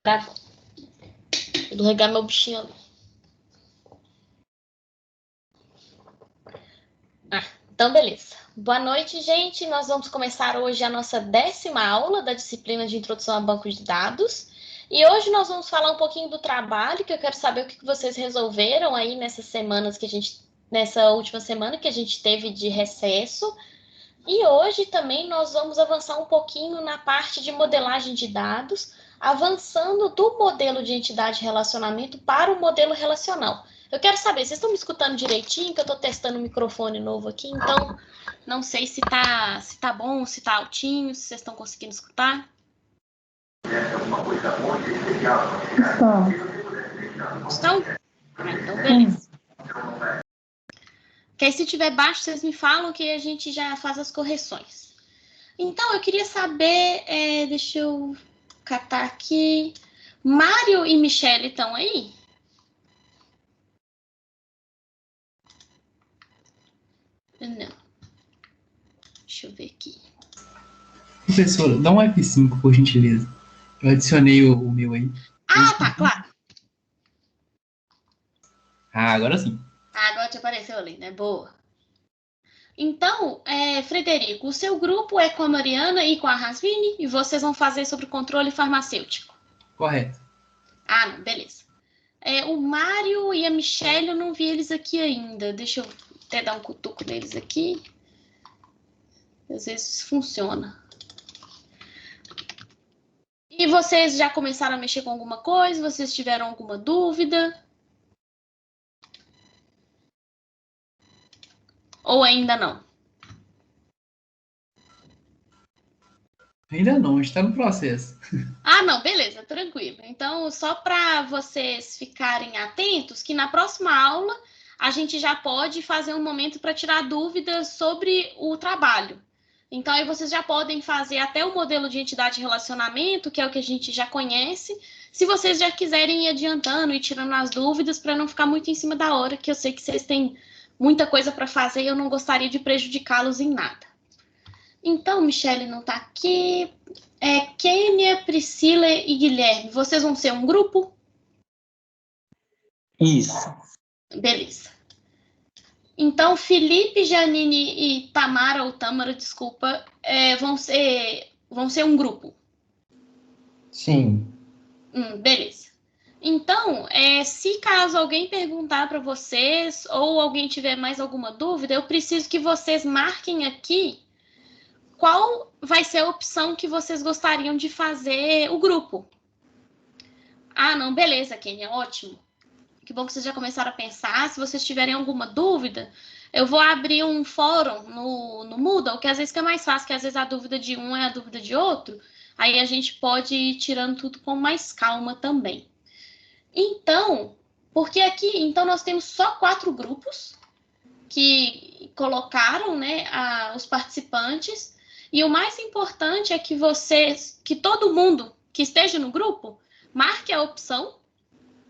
Gravando. Vou regar meu bichinho ali. Então, beleza. Boa noite, gente. Nós vamos começar hoje a nossa 10ª aula da disciplina de Introdução a Banco de Dados. E hoje nós vamos falar um pouquinho do trabalho, que eu quero saber o que vocês resolveram aí nessa última semana que a gente teve de recesso. E hoje também nós vamos avançar um pouquinho na parte de modelagem de dados, avançando do modelo de entidade e relacionamento para o modelo relacional. Eu quero saber, vocês estão me escutando direitinho? Que eu estou testando um microfone novo aqui, então não sei se tá bom, se tá altinho, se vocês estão conseguindo escutar. Estão? Então, beleza. Que aí, se tiver baixo, vocês me falam que a gente já faz as correções. Então, eu queria saber, deixa eu catar aqui. Mário e Michele estão aí? Não. Deixa eu ver aqui. Professora, dá um F5, por gentileza. Eu adicionei o meu aí. Ah, tá, claro. Ah, agora sim. Agora te apareceu ali, né? Boa. Então, Frederico, o seu grupo é com a Mariana e com a Rasvini e vocês vão fazer sobre controle farmacêutico. Correto. Ah, não, beleza. O Mário e a Michelle, eu não vi eles aqui ainda. Deixa eu até dar um cutuco neles aqui. Às vezes funciona. E vocês já começaram a mexer com alguma coisa? Vocês tiveram alguma dúvida? Ou ainda não? Ainda não, a gente está no processo. Ah, não, beleza, tranquilo. Então, só para vocês ficarem atentos, que na próxima aula a gente já pode fazer um momento para tirar dúvidas sobre o trabalho. Então, aí vocês já podem fazer até o modelo de entidade e relacionamento, que é o que a gente já conhece, se vocês já quiserem ir adiantando e tirando as dúvidas para não ficar muito em cima da hora, que eu sei que vocês têm muita coisa para fazer e eu não gostaria de prejudicá-los em nada. Então, Michele não está aqui. Kênia, Priscila e Guilherme, vocês vão ser um grupo? Isso. Beleza. Então, Felipe, Janine e Tamara, ou Tâmara, desculpa, vão ser um grupo? Sim. Beleza. Então, se caso alguém perguntar para vocês ou alguém tiver mais alguma dúvida, eu preciso que vocês marquem aqui qual vai ser a opção que vocês gostariam de fazer o grupo. Ah, não, beleza, Kênia, ótimo. Que bom que vocês já começaram a pensar. Se vocês tiverem alguma dúvida, eu vou abrir um fórum no Moodle, que às vezes é mais fácil, que às vezes a dúvida de um é a dúvida de outro. Aí a gente pode ir tirando tudo com mais calma também. Então, porque aqui, então nós temos só 4 grupos que colocaram, né, os participantes. E o mais importante é que todo mundo que esteja no grupo marque a opção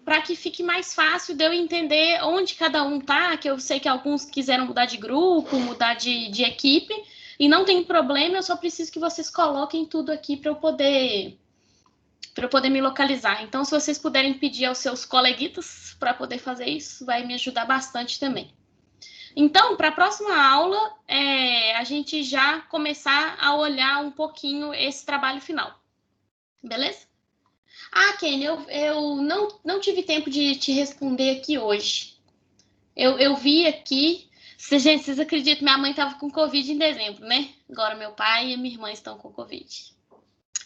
para que fique mais fácil de eu entender onde cada um tá, que eu sei que alguns quiseram mudar de grupo, mudar de equipe, e não tem problema, eu só preciso que vocês coloquem tudo aqui para eu poder me localizar. Então, se vocês puderem pedir aos seus coleguitas para poder fazer isso, vai me ajudar bastante também. Então, para a próxima aula, a gente já começar a olhar um pouquinho esse trabalho final. Beleza? Ah, Kenny, eu não tive tempo de te responder aqui hoje. Eu vi aqui... Gente, vocês acreditam, minha mãe estava com Covid em dezembro, né? Agora meu pai e minha irmã estão com Covid.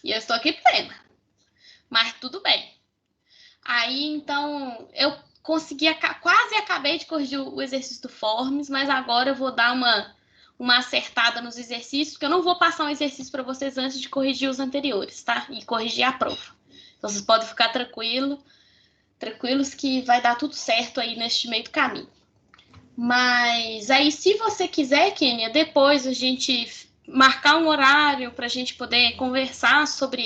E eu estou aqui plena. Mas tudo bem. Aí, então, eu quase acabei de corrigir o exercício do Forms, mas agora eu vou dar uma acertada nos exercícios, porque eu não vou passar um exercício para vocês antes de corrigir os anteriores, tá? E corrigir a prova. Então, vocês podem ficar tranquilos que vai dar tudo certo aí neste meio do caminho. Mas aí, se você quiser, Kênia, depois a gente marcar um horário para a gente poder conversar sobre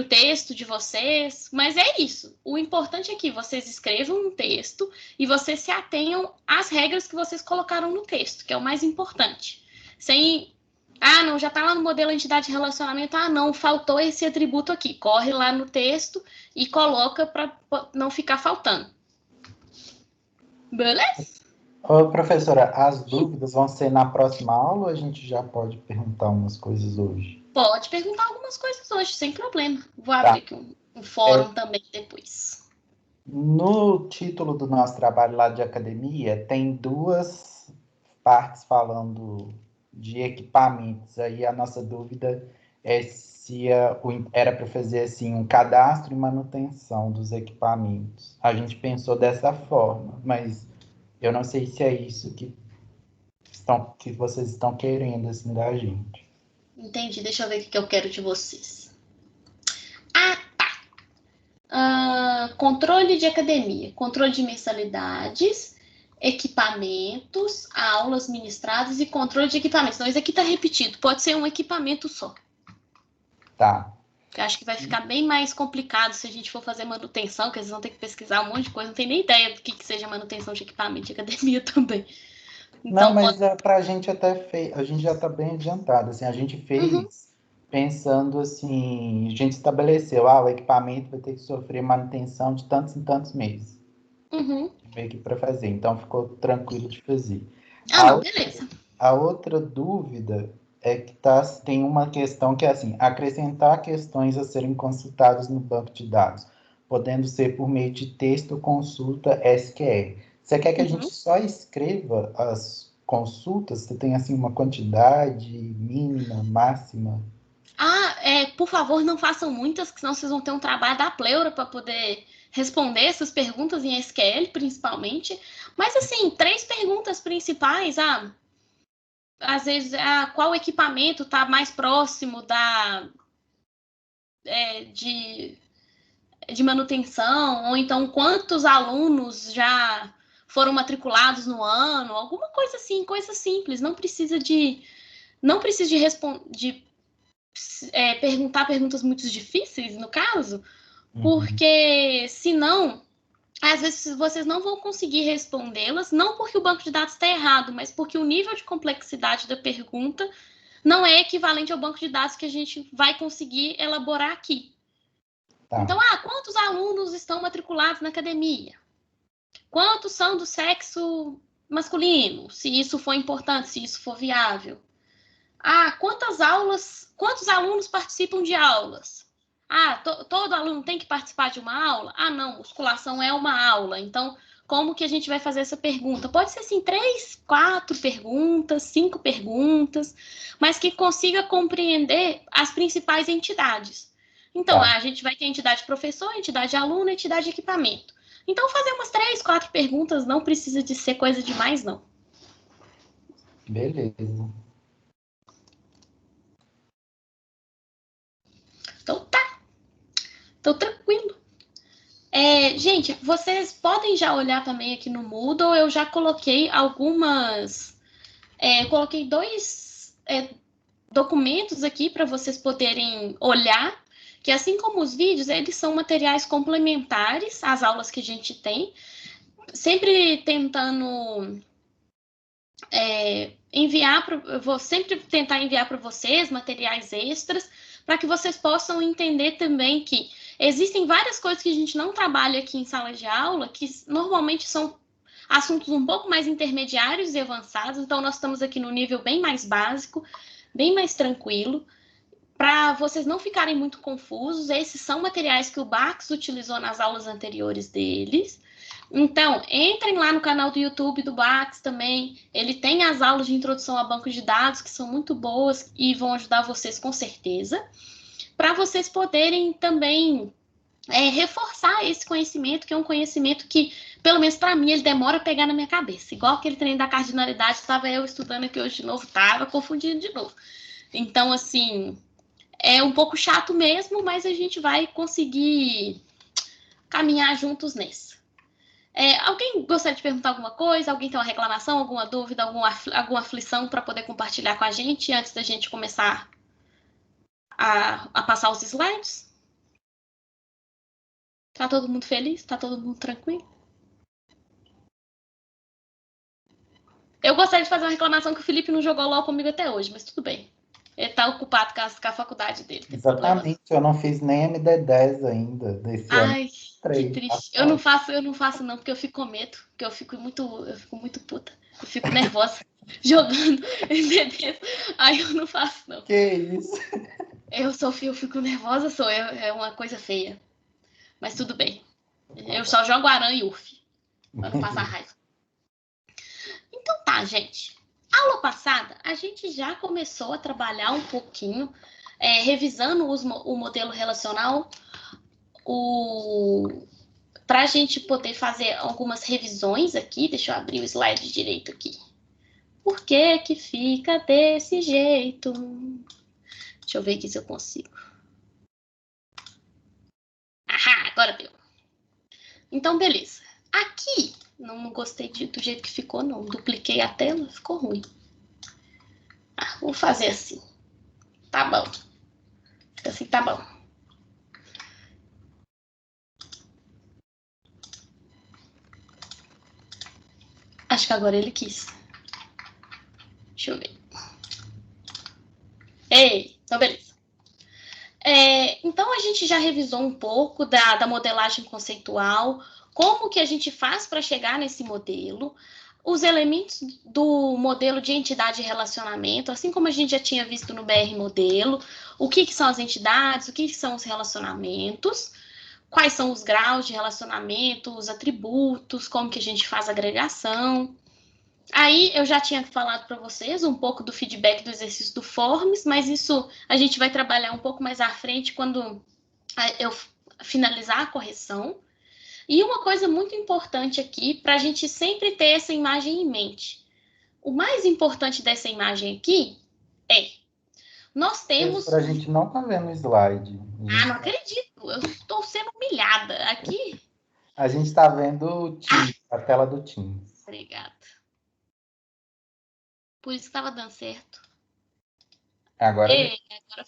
o texto de vocês, mas é isso. O importante é que vocês escrevam um texto e vocês se atenham às regras que vocês colocaram no texto, que é o mais importante. Sem Ah, não, já está lá no modelo entidade de relacionamento. Ah, não, faltou esse atributo aqui. Corre lá no texto e coloca para não ficar faltando. Beleza? Ô, professora, as dúvidas vão ser na próxima aula ou a gente já pode perguntar umas coisas hoje? Pode perguntar algumas coisas hoje, sem problema. Vou Tá. abrir aqui um fórum também depois. No título do nosso trabalho lá de academia, tem duas partes falando de equipamentos. Aí a nossa dúvida é se era para fazer assim um cadastro e manutenção dos equipamentos. A gente pensou dessa forma, mas eu não sei se é isso que vocês estão querendo assim da gente. Entendi, deixa eu ver o que eu quero de vocês. Controle de academia, controle de mensalidades, equipamentos, aulas ministradas e controle de equipamentos. Então, isso aqui está repetido, pode ser um equipamento só. Tá. Eu acho que vai ficar bem mais complicado se a gente for fazer manutenção, que eles vão ter que pesquisar um monte de coisa, não tem nem ideia do que seja manutenção de equipamento de academia também. Então, Não, mas para a gente a gente já está bem adiantado. Assim, a gente fez pensando assim, a gente estabeleceu, o equipamento vai ter que sofrer manutenção de tantos e tantos meses, meio que para fazer. Então ficou tranquilo de fazer. Ah, A, não, ou- beleza. a outra dúvida é que tem uma questão que é assim, acrescentar questões a serem consultadas no banco de dados, podendo ser por meio de texto, consulta, SQL. Você quer que a gente só escreva as consultas? Você tem assim uma quantidade mínima, máxima? Por favor, não façam muitas, que senão vocês vão ter um trabalho da pleura para poder responder essas perguntas em SQL, principalmente. Mas, assim, 3 perguntas principais. Às vezes, qual equipamento está mais próximo de manutenção? Ou então, quantos alunos já foram matriculados no ano? Alguma coisa assim, coisa simples. Não precisa de perguntar perguntas muito difíceis, no caso, Uhum. porque senão, às vezes vocês não vão conseguir respondê-las, não porque o banco de dados está errado, mas porque o nível de complexidade da pergunta não é equivalente ao banco de dados que a gente vai conseguir elaborar aqui. Então, Tá. quantos alunos estão matriculados na academia? Quantos são do sexo masculino? Se isso for importante, se isso for viável. Quantos alunos participam de aulas? Todo aluno tem que participar de uma aula? Não, musculação é uma aula. Então, como que a gente vai fazer essa pergunta? Pode ser assim, 3, 4 perguntas, 5 perguntas, mas que consiga compreender as principais entidades. Então, Tá. a gente vai ter entidade professor, entidade aluno, entidade equipamento. Então, fazer umas 3, 4 perguntas não precisa de ser coisa demais, não. Beleza. Então, tá. Então, tranquilo. Gente, vocês podem já olhar também aqui no Moodle. Eu já coloquei coloquei 2 documentos aqui para vocês poderem olhar. Que assim como os vídeos, eles são materiais complementares às aulas que a gente tem. Sempre tentando eu vou sempre tentar enviar para vocês materiais extras, para que vocês possam entender também que existem várias coisas que a gente não trabalha aqui em sala de aula, que normalmente são assuntos um pouco mais intermediários e avançados, então nós estamos aqui no nível bem mais básico, bem mais tranquilo, para vocês não ficarem muito confusos. Esses são materiais que o Bax utilizou nas aulas anteriores deles. Então, entrem lá no canal do YouTube do Bax também. Ele tem as aulas de introdução a banco de dados, que são muito boas e vão ajudar vocês com certeza. Para vocês poderem também reforçar esse conhecimento, que é um conhecimento que, pelo menos para mim, ele demora a pegar na minha cabeça. Igual aquele treino da cardinalidade, estava eu estudando aqui hoje de novo, estava confundindo de novo. Então, assim, é um pouco chato mesmo, mas a gente vai conseguir caminhar juntos nesse. Alguém gostaria de perguntar alguma coisa? Alguém tem uma reclamação, alguma dúvida, alguma aflição para poder compartilhar com a gente antes da gente começar a passar os slides? Tá todo mundo feliz? Tá todo mundo tranquilo? Eu gostaria de fazer uma reclamação que o Felipe não jogou LOL comigo até hoje, mas tudo bem. Ele tá ocupado com a faculdade dele. Tem Exatamente, eu não fiz nem MD10 ainda, desse ano. Ai, que 3, triste. Eu não faço não, porque eu fico com medo, porque eu fico muito puta. Eu fico nervosa jogando MDs. Aí eu não faço não. Que isso? Eu fico nervosa, é uma coisa feia. Mas tudo bem. Eu só jogo Aran e Urf, pra não passar raiva. Então tá, gente. Aula passada, a gente já começou a trabalhar um pouquinho, revisando o modelo relacional, para a gente poder fazer algumas revisões aqui. Deixa eu abrir o slide direito aqui. Por que que fica desse jeito? Deixa eu ver aqui se eu consigo. Ahá, agora deu. Então, beleza. Aqui, não gostei do jeito que ficou, não. Dupliquei a tela, ficou ruim. Vou fazer assim. Tá bom. Assim tá bom. Acho que agora ele quis. Deixa eu ver. Então beleza. Então a gente já revisou um pouco da modelagem conceitual, como que a gente faz para chegar nesse modelo, os elementos do modelo de entidade e relacionamento, assim como a gente já tinha visto no BR Modelo, o que são as entidades, o que são os relacionamentos, quais são os graus de relacionamento, os atributos, como que a gente faz a agregação. Aí eu já tinha falado para vocês um pouco do feedback do exercício do Forms, mas isso a gente vai trabalhar um pouco mais à frente quando eu finalizar a correção. E uma coisa muito importante aqui, para a gente sempre ter essa imagem em mente. O mais importante dessa imagem aqui nós temos... A gente não tá vendo o slide. não acredito, eu estou sendo humilhada aqui. A gente está vendo o Teams, a tela do Teams. Obrigada. Por isso que estava dando certo. Agora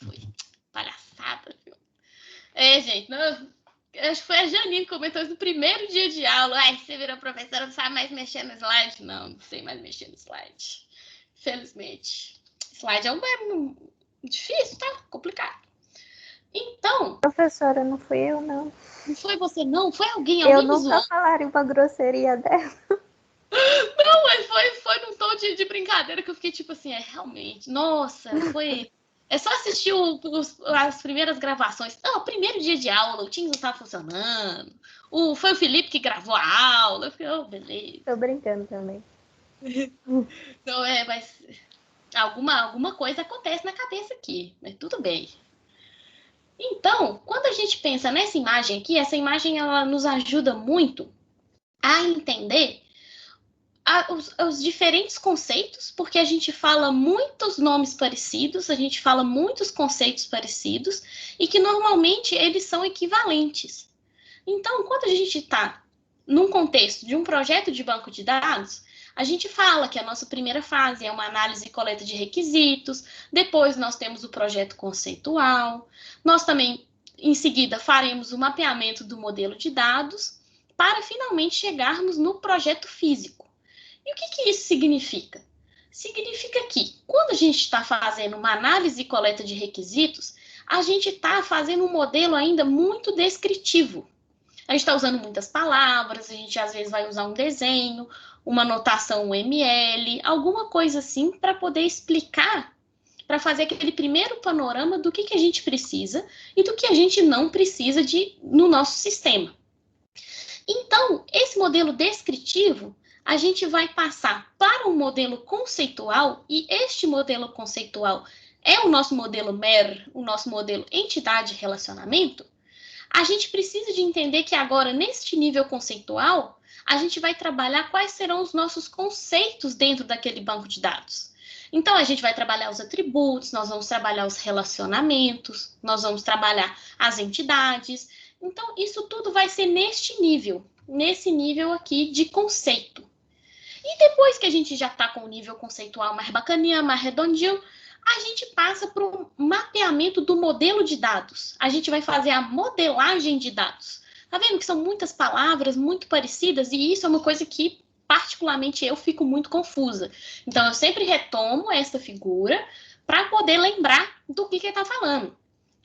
foi. Palhaçada, viu? Gente, acho que foi a Janine que comentou isso no primeiro dia de aula. Você virou professora, não sabe mais mexer no slide? Não sei mais mexer no slide. Felizmente. Slide é difícil, tá? Complicado. Então... Professora, não fui eu, não. Não foi você, não? Foi alguém Eu me nunca zoando? falaria uma grosseria dessa. Não, mas foi num tom de brincadeira que eu fiquei tipo assim, realmente, nossa, foi... É só assistir as primeiras gravações. Não, o primeiro dia de aula, o Teams não estava funcionando. Foi o Felipe que gravou a aula. Eu fiquei, beleza. Tô brincando também. Não, mas alguma coisa acontece na cabeça aqui, mas tudo bem. Então, quando a gente pensa nessa imagem aqui, essa imagem ela nos ajuda muito a entender os diferentes conceitos, porque a gente fala muitos nomes parecidos, a gente fala muitos conceitos parecidos, e que normalmente eles são equivalentes. Então, quando a gente está num contexto de um projeto de banco de dados, a gente fala que a nossa primeira fase é uma análise e coleta de requisitos, depois nós temos o projeto conceitual, nós também, em seguida, faremos o mapeamento do modelo de dados, para finalmente chegarmos no projeto físico. E o que isso significa? Significa que, quando a gente está fazendo uma análise e coleta de requisitos, a gente está fazendo um modelo ainda muito descritivo. A gente está usando muitas palavras, a gente às vezes vai usar um desenho, uma notação UML, alguma coisa assim para poder explicar, para fazer aquele primeiro panorama do que a gente precisa e do que a gente não precisa no nosso sistema. Então, esse modelo descritivo, a gente vai passar para um modelo conceitual, e este modelo conceitual é o nosso modelo MER, o nosso modelo entidade-relacionamento. A gente precisa de entender que agora, neste nível conceitual, a gente vai trabalhar quais serão os nossos conceitos dentro daquele banco de dados. Então, a gente vai trabalhar os atributos, nós vamos trabalhar os relacionamentos, nós vamos trabalhar as entidades. Então, isso tudo vai ser nesse nível aqui de conceito. E depois que a gente já está com o nível conceitual mais bacaninha, mais redondinho, a gente passa para um mapeamento do modelo de dados. A gente vai fazer a modelagem de dados. Tá vendo que são muitas palavras muito parecidas e isso é uma coisa que, particularmente, eu fico muito confusa. Então, eu sempre retomo essa figura para poder lembrar do que ele está falando.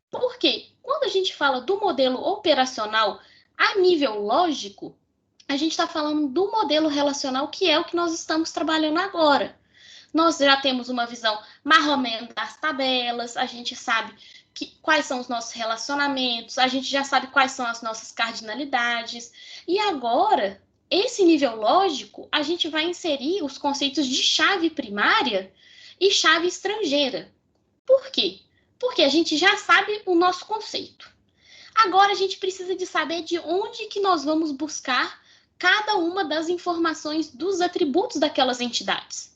Por quê? Quando a gente fala do modelo operacional a nível lógico, a gente está falando do modelo relacional, que é o que nós estamos trabalhando agora. Nós já temos uma visão mais ou menos das tabelas, a gente sabe quais são os nossos relacionamentos, a gente já sabe quais são as nossas cardinalidades. E agora, esse nível lógico, a gente vai inserir os conceitos de chave primária e chave estrangeira. Por quê? Porque a gente já sabe o nosso conceito. Agora a gente precisa de saber de onde que nós vamos buscar cada uma das informações dos atributos daquelas entidades.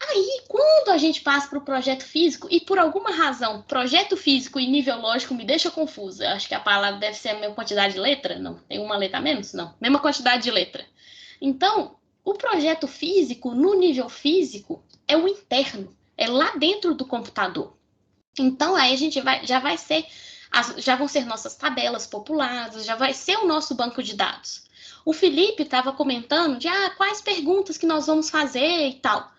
Aí, quando a gente passa para o projeto físico, e por alguma razão, projeto físico e nível lógico me deixa confusa. Acho que a palavra deve ser a mesma quantidade de letra? Não. Tem uma letra a menos? Não. Mesma quantidade de letra. Então, o projeto físico, no nível físico, é o interno. É lá dentro do computador. Então, aí a gente já vão ser nossas tabelas populadas, já vai ser o nosso banco de dados. O Felipe estava comentando de quais perguntas que nós vamos fazer e tal.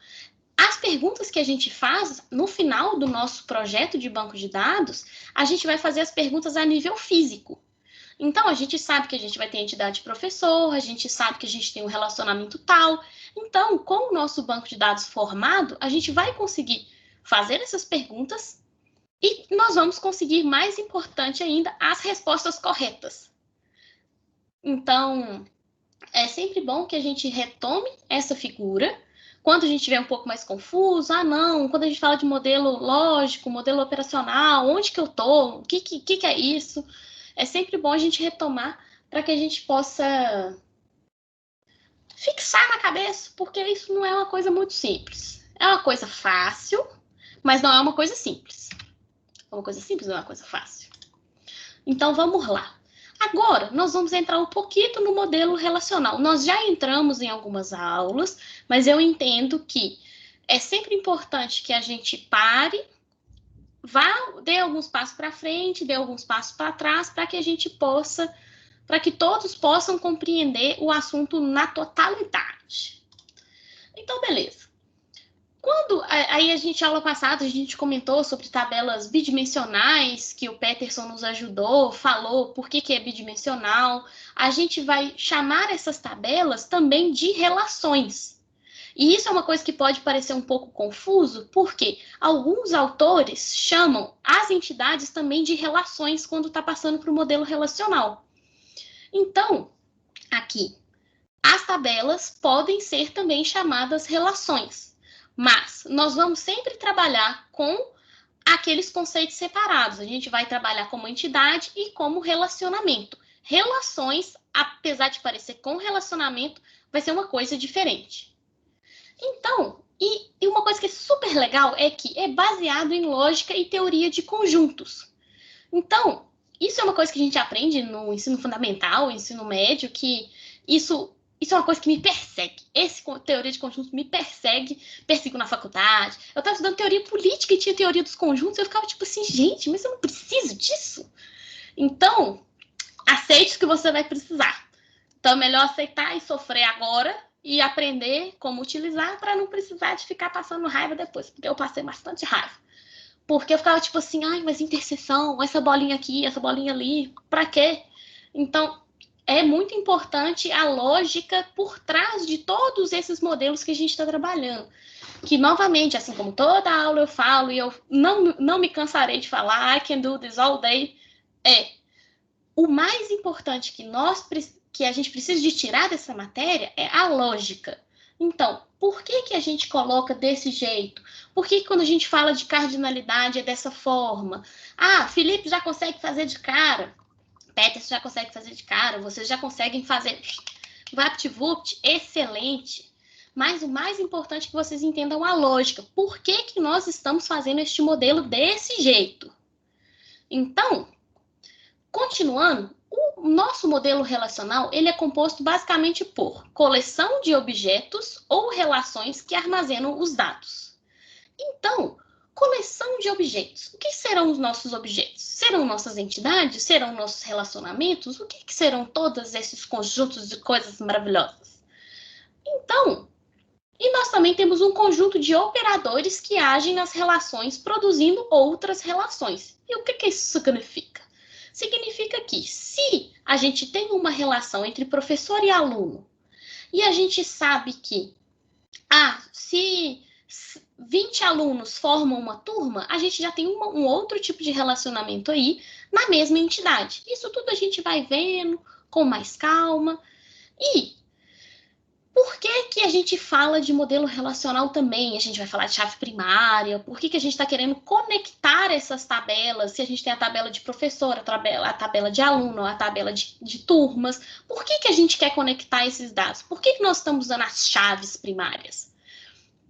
As perguntas que a gente faz no final do nosso projeto de banco de dados, a gente vai fazer as perguntas a nível físico. Então, a gente sabe que a gente vai ter entidade professor, a gente sabe que a gente tem um relacionamento tal. Então, com o nosso banco de dados formado, a gente vai conseguir fazer essas perguntas e nós vamos conseguir, mais importante ainda, as respostas corretas. Então, é sempre bom que a gente retome essa figura. Quando a gente estiver um pouco mais confuso, não, quando a gente fala de modelo lógico, modelo operacional, onde que eu estou, o que é isso? É sempre bom a gente retomar para que a gente possa fixar na cabeça, porque isso não é uma coisa muito simples. É uma coisa fácil, mas não é uma coisa simples. É uma coisa simples, não é uma coisa fácil. Então, vamos lá. Agora, nós vamos entrar um pouquinho no modelo relacional. Nós já entramos em algumas aulas, mas eu entendo que é sempre importante que a gente pare, dê alguns passos para frente, dê alguns passos para trás, para que a gente possa, para que todos possam compreender o assunto na totalidade. Então, beleza. Aí a gente, aula passada, a gente comentou sobre tabelas bidimensionais, que o Peterson nos ajudou, falou por que é bidimensional. A gente vai chamar essas tabelas também de relações. E isso é uma coisa que pode parecer um pouco confuso, porque alguns autores chamam as entidades também de relações quando está passando para o modelo relacional. Então, aqui, as tabelas podem ser também chamadas relações. Mas nós vamos sempre trabalhar com aqueles conceitos separados. A gente vai trabalhar como entidade e como relacionamento. Relações, apesar de parecer com relacionamento, vai ser uma coisa diferente. Então, e uma coisa que é super legal é que é baseado em lógica e teoria de conjuntos. Então, isso é uma coisa que a gente aprende no ensino fundamental, ensino médio, que isso é uma coisa que me persegue. Teoria de conjuntos me persigo na faculdade. Eu estava estudando teoria política e tinha teoria dos conjuntos. Eu ficava tipo assim, gente, mas eu não preciso disso. Então, aceite que você vai precisar. Então, é melhor aceitar e sofrer agora e aprender como utilizar para não precisar de ficar passando raiva depois. Porque eu passei bastante raiva. Porque eu ficava tipo assim, mas interseção, essa bolinha aqui, essa bolinha ali, para quê? Então, é muito importante a lógica por trás de todos esses modelos que a gente está trabalhando. Que, novamente, assim como toda aula eu falo, e eu não me cansarei de falar, I can do this all day, o mais importante que a gente precisa de tirar dessa matéria é a lógica. Então, por que a gente coloca desse jeito? Por que quando a gente fala de cardinalidade é dessa forma? Felipe já consegue fazer de cara. Peterson já consegue fazer de cara, vocês já conseguem fazer VaptVupt, excelente. Mas o mais importante é que vocês entendam a lógica. Por que nós estamos fazendo este modelo desse jeito? Então, continuando, o nosso modelo relacional ele é composto basicamente por coleção de objetos ou relações que armazenam os dados. Então, coleção de objetos. O que serão os nossos objetos? Serão nossas entidades? Serão nossos relacionamentos? O que serão todos esses conjuntos de coisas maravilhosas? Então, E nós também temos um conjunto de operadores que agem nas relações, produzindo outras relações. E o que isso significa? Significa que se a gente tem uma relação entre professor e aluno, e a gente sabe que, se 20 alunos formam uma turma, a gente já tem um outro tipo de relacionamento aí na mesma entidade. Isso tudo a gente vai vendo com mais calma. E por que a gente fala de modelo relacional também? A gente vai falar de chave primária. Por que a gente está querendo conectar essas tabelas? Se a gente tem a tabela de professor, a tabela de aluno, a tabela de turmas. Por que a gente quer conectar esses dados? Por que nós estamos usando as chaves primárias?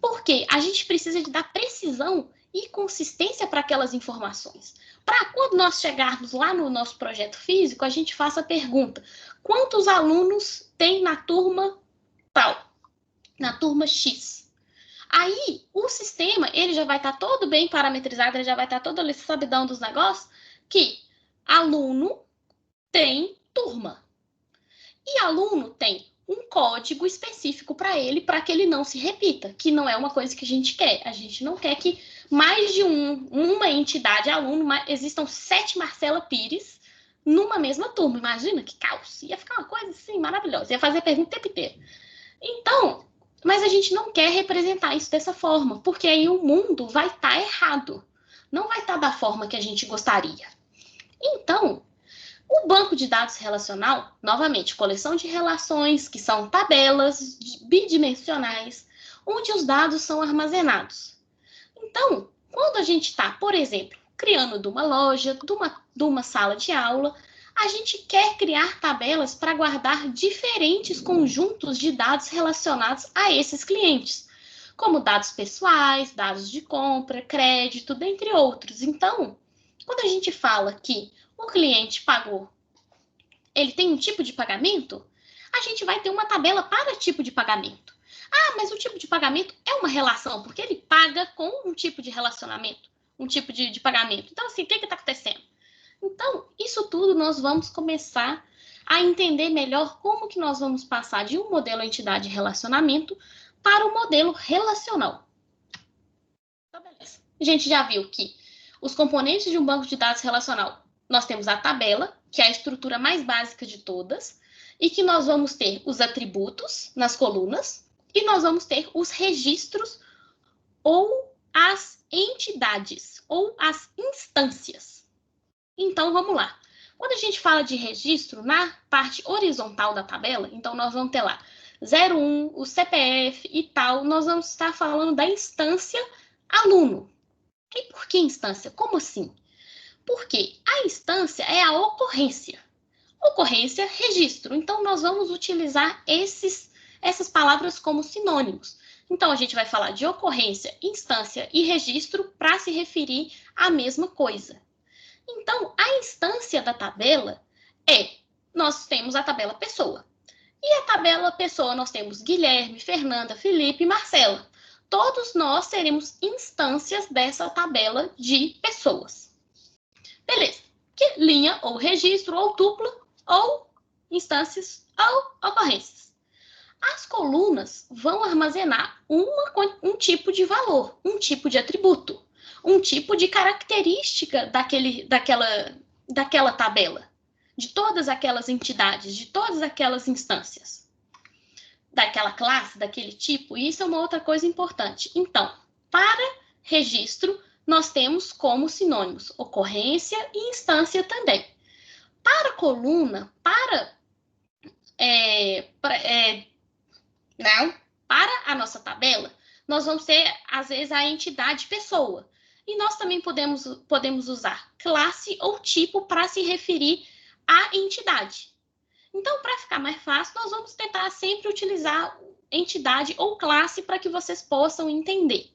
Porque a gente precisa de dar precisão e consistência para aquelas informações. Para quando nós chegarmos lá no nosso projeto físico, a gente faça a pergunta: quantos alunos tem na turma tal, na turma X? Aí, o sistema, ele já vai estar todo bem parametrizado, ele já vai estar todo ali sabidão dos negócios, que aluno tem turma. E aluno tem um código específico para ele, para que ele não se repita, que não é uma coisa que a gente quer. A gente não quer que mais de uma entidade aluno, existam 7 Marcela Pires numa mesma turma. Imagina que caos. Ia ficar uma coisa assim maravilhosa. Ia fazer pergunta o tempo inteiro. Então, mas a gente não quer representar isso dessa forma, porque aí o mundo vai estar errado. Não vai estar da forma que a gente gostaria. Então, o banco de dados relacional, novamente, coleção de relações, que são tabelas bidimensionais, onde os dados são armazenados. Então, quando a gente está, por exemplo, criando de uma loja, de uma sala de aula, a gente quer criar tabelas para guardar diferentes conjuntos de dados relacionados a esses clientes, como dados pessoais, dados de compra, crédito, dentre outros. Então, quando a gente fala que o cliente pagou, ele tem um tipo de pagamento, a gente vai ter uma tabela para tipo de pagamento. Mas o tipo de pagamento é uma relação, porque ele paga com um tipo de relacionamento, um tipo de pagamento. Então, assim, o que está acontecendo? Então, isso tudo nós vamos começar a entender melhor como que nós vamos passar de um modelo entidade relacionamento para o modelo relacional. Então, beleza. A gente já viu que os componentes de um banco de dados relacional, nós temos a tabela, que é a estrutura mais básica de todas, e que nós vamos ter os atributos nas colunas, e nós vamos ter os registros ou as entidades, ou as instâncias. Então, vamos lá. Quando a gente fala de registro, na parte horizontal da tabela, então nós vamos ter lá 01, o CPF e tal, nós vamos estar falando da instância aluno. E por que instância? Como assim? Porque a instância é a ocorrência. Ocorrência, registro. Então, nós vamos utilizar essas palavras como sinônimos. Então, a gente vai falar de ocorrência, instância e registro para se referir à mesma coisa. Então, a instância da tabela nós temos a tabela pessoa. E a tabela pessoa nós temos Guilherme, Fernanda, Felipe e Marcela. Todos nós seremos instâncias dessa tabela de pessoas. Beleza. Que linha ou registro ou tupla ou instâncias ou ocorrências. As colunas vão armazenar um tipo de valor, um tipo de atributo, um tipo de característica daquela tabela, de todas aquelas entidades, de todas aquelas instâncias, daquela classe, daquele tipo. E isso é uma outra coisa importante. Então, para registro, nós temos como sinônimos ocorrência e instância também. Para coluna, para a nossa tabela, nós vamos ter, às vezes, a entidade pessoa. E nós também podemos usar classe ou tipo para se referir à entidade. Então, para ficar mais fácil, nós vamos tentar sempre utilizar entidade ou classe para que vocês possam entender.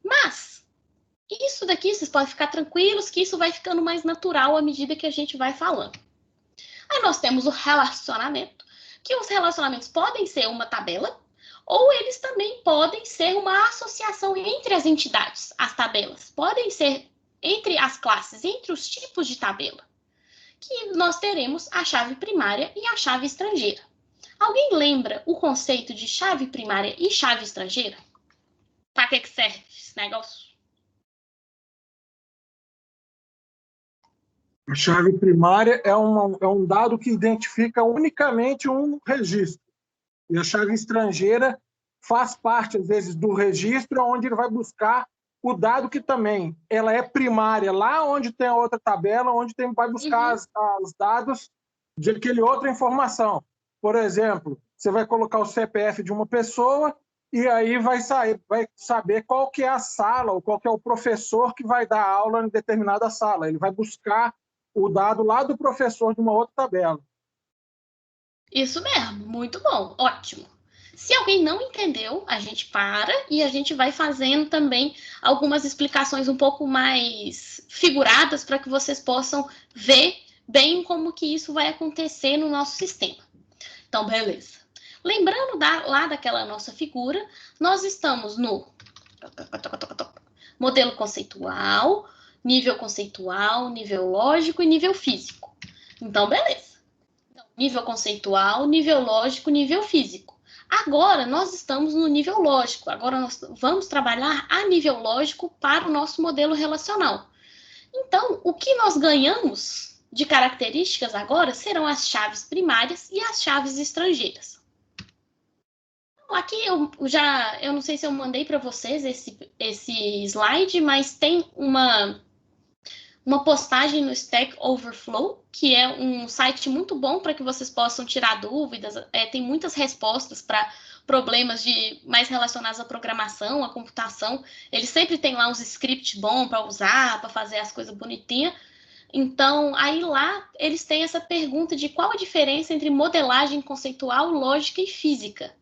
Mas, isso daqui, vocês podem ficar tranquilos que isso vai ficando mais natural à medida que a gente vai falando. Aí nós temos o relacionamento, que os relacionamentos podem ser uma tabela, ou eles também podem ser uma associação entre as entidades, as tabelas. Podem ser entre as classes, entre os tipos de tabela, que nós teremos a chave primária e a chave estrangeira. Alguém lembra o conceito de chave primária e chave estrangeira? Para que serve esse negócio? A chave primária é um dado que identifica unicamente um registro. E a chave estrangeira faz parte, às vezes, do registro, onde ele vai buscar o dado que também ela é primária, lá onde tem a outra tabela, onde vai buscar os dados de aquele outra informação. Por exemplo, você vai colocar o CPF de uma pessoa e aí vai saber qual que é a sala ou qual que é o professor que vai dar aula em determinada sala. Ele vai buscar o dado lá do professor de uma outra tabela. Isso mesmo, muito bom, ótimo. Se alguém não entendeu, a gente para e a gente vai fazendo também algumas explicações um pouco mais figuradas para que vocês possam ver bem como que isso vai acontecer no nosso sistema. Então, beleza. Lembrando lá daquela nossa figura, nós estamos no modelo conceitual, nível lógico e nível físico. Então, beleza. Nível conceitual, nível lógico, nível físico. Agora, nós estamos no nível lógico. Agora, nós vamos trabalhar a nível lógico para o nosso modelo relacional. Então, o que nós ganhamos de características agora serão as chaves primárias e as chaves estrangeiras. Aqui eu não sei se eu mandei para vocês esse slide, mas tem uma postagem no Stack Overflow, que é um site muito bom para que vocês possam tirar dúvidas. Tem muitas respostas para problemas mais relacionados à programação, à computação. Eles sempre têm lá uns scripts bons para usar, para fazer as coisas bonitinhas. Então, aí lá, eles têm essa pergunta de qual a diferença entre modelagem conceitual, lógica e física.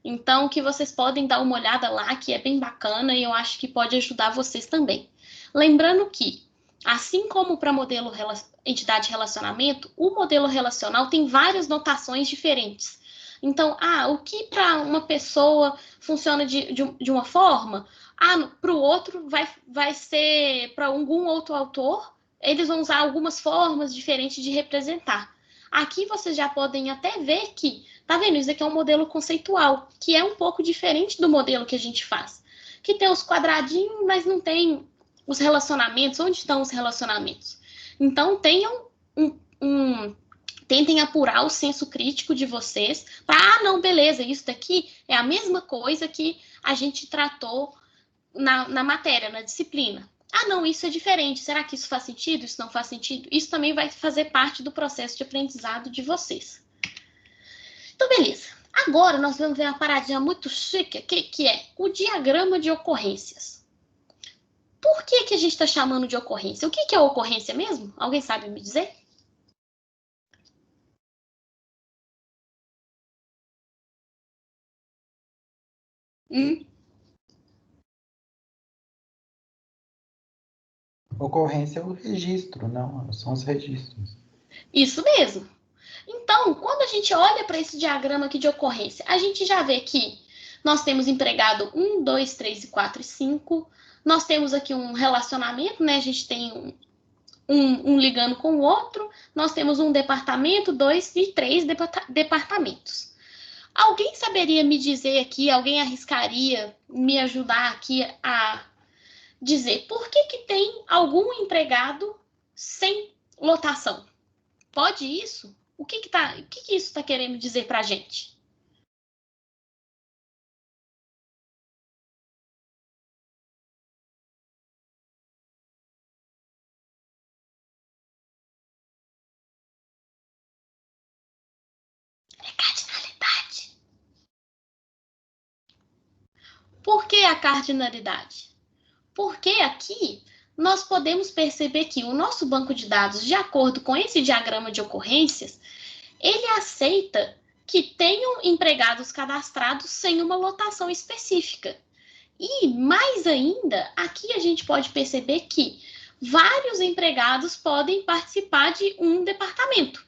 Então, que vocês podem dar uma olhada lá, que é bem bacana e eu acho que pode ajudar vocês também. Lembrando que, assim como para modelo entidade relacionamento, o modelo relacional tem várias notações diferentes. Então, o que para uma pessoa funciona de uma forma, para o outro vai ser, para algum outro autor, eles vão usar algumas formas diferentes de representar. Aqui vocês já podem até ver que, tá vendo? Isso aqui é um modelo conceitual, que é um pouco diferente do modelo que a gente faz. Que tem os quadradinhos, mas não tem os relacionamentos. Onde estão os relacionamentos? Então, tentem apurar o senso crítico de vocês para, não, beleza, isso daqui é a mesma coisa que a gente tratou na matéria, na disciplina. Não, isso é diferente. Será que isso faz sentido? Isso não faz sentido? Isso também vai fazer parte do processo de aprendizado de vocês. Então, beleza. Agora, nós vamos ver uma paradinha muito chique, que é o diagrama de ocorrências. Por que a gente está chamando de ocorrência? O que é ocorrência mesmo? Alguém sabe me dizer? Ocorrência é o registro, não? São os registros. Isso mesmo. Então, quando a gente olha para esse diagrama aqui de ocorrência, a gente já vê que nós temos empregado 1, 2, 3, 4 e 5. Nós temos aqui um relacionamento, né? A gente tem um ligando com o outro. Nós temos um departamento, 2 e 3 departamentos. Alguém saberia me dizer aqui, alguém arriscaria me ajudar aqui a dizer por que tem algum empregado sem lotação? Pode isso? O que isso está querendo dizer para a gente? É cardinalidade. Por que a cardinalidade? Porque aqui nós podemos perceber que o nosso banco de dados, de acordo com esse diagrama de ocorrências, ele aceita que tenham empregados cadastrados sem uma lotação específica. E, mais ainda, aqui a gente pode perceber que vários empregados podem participar de um departamento.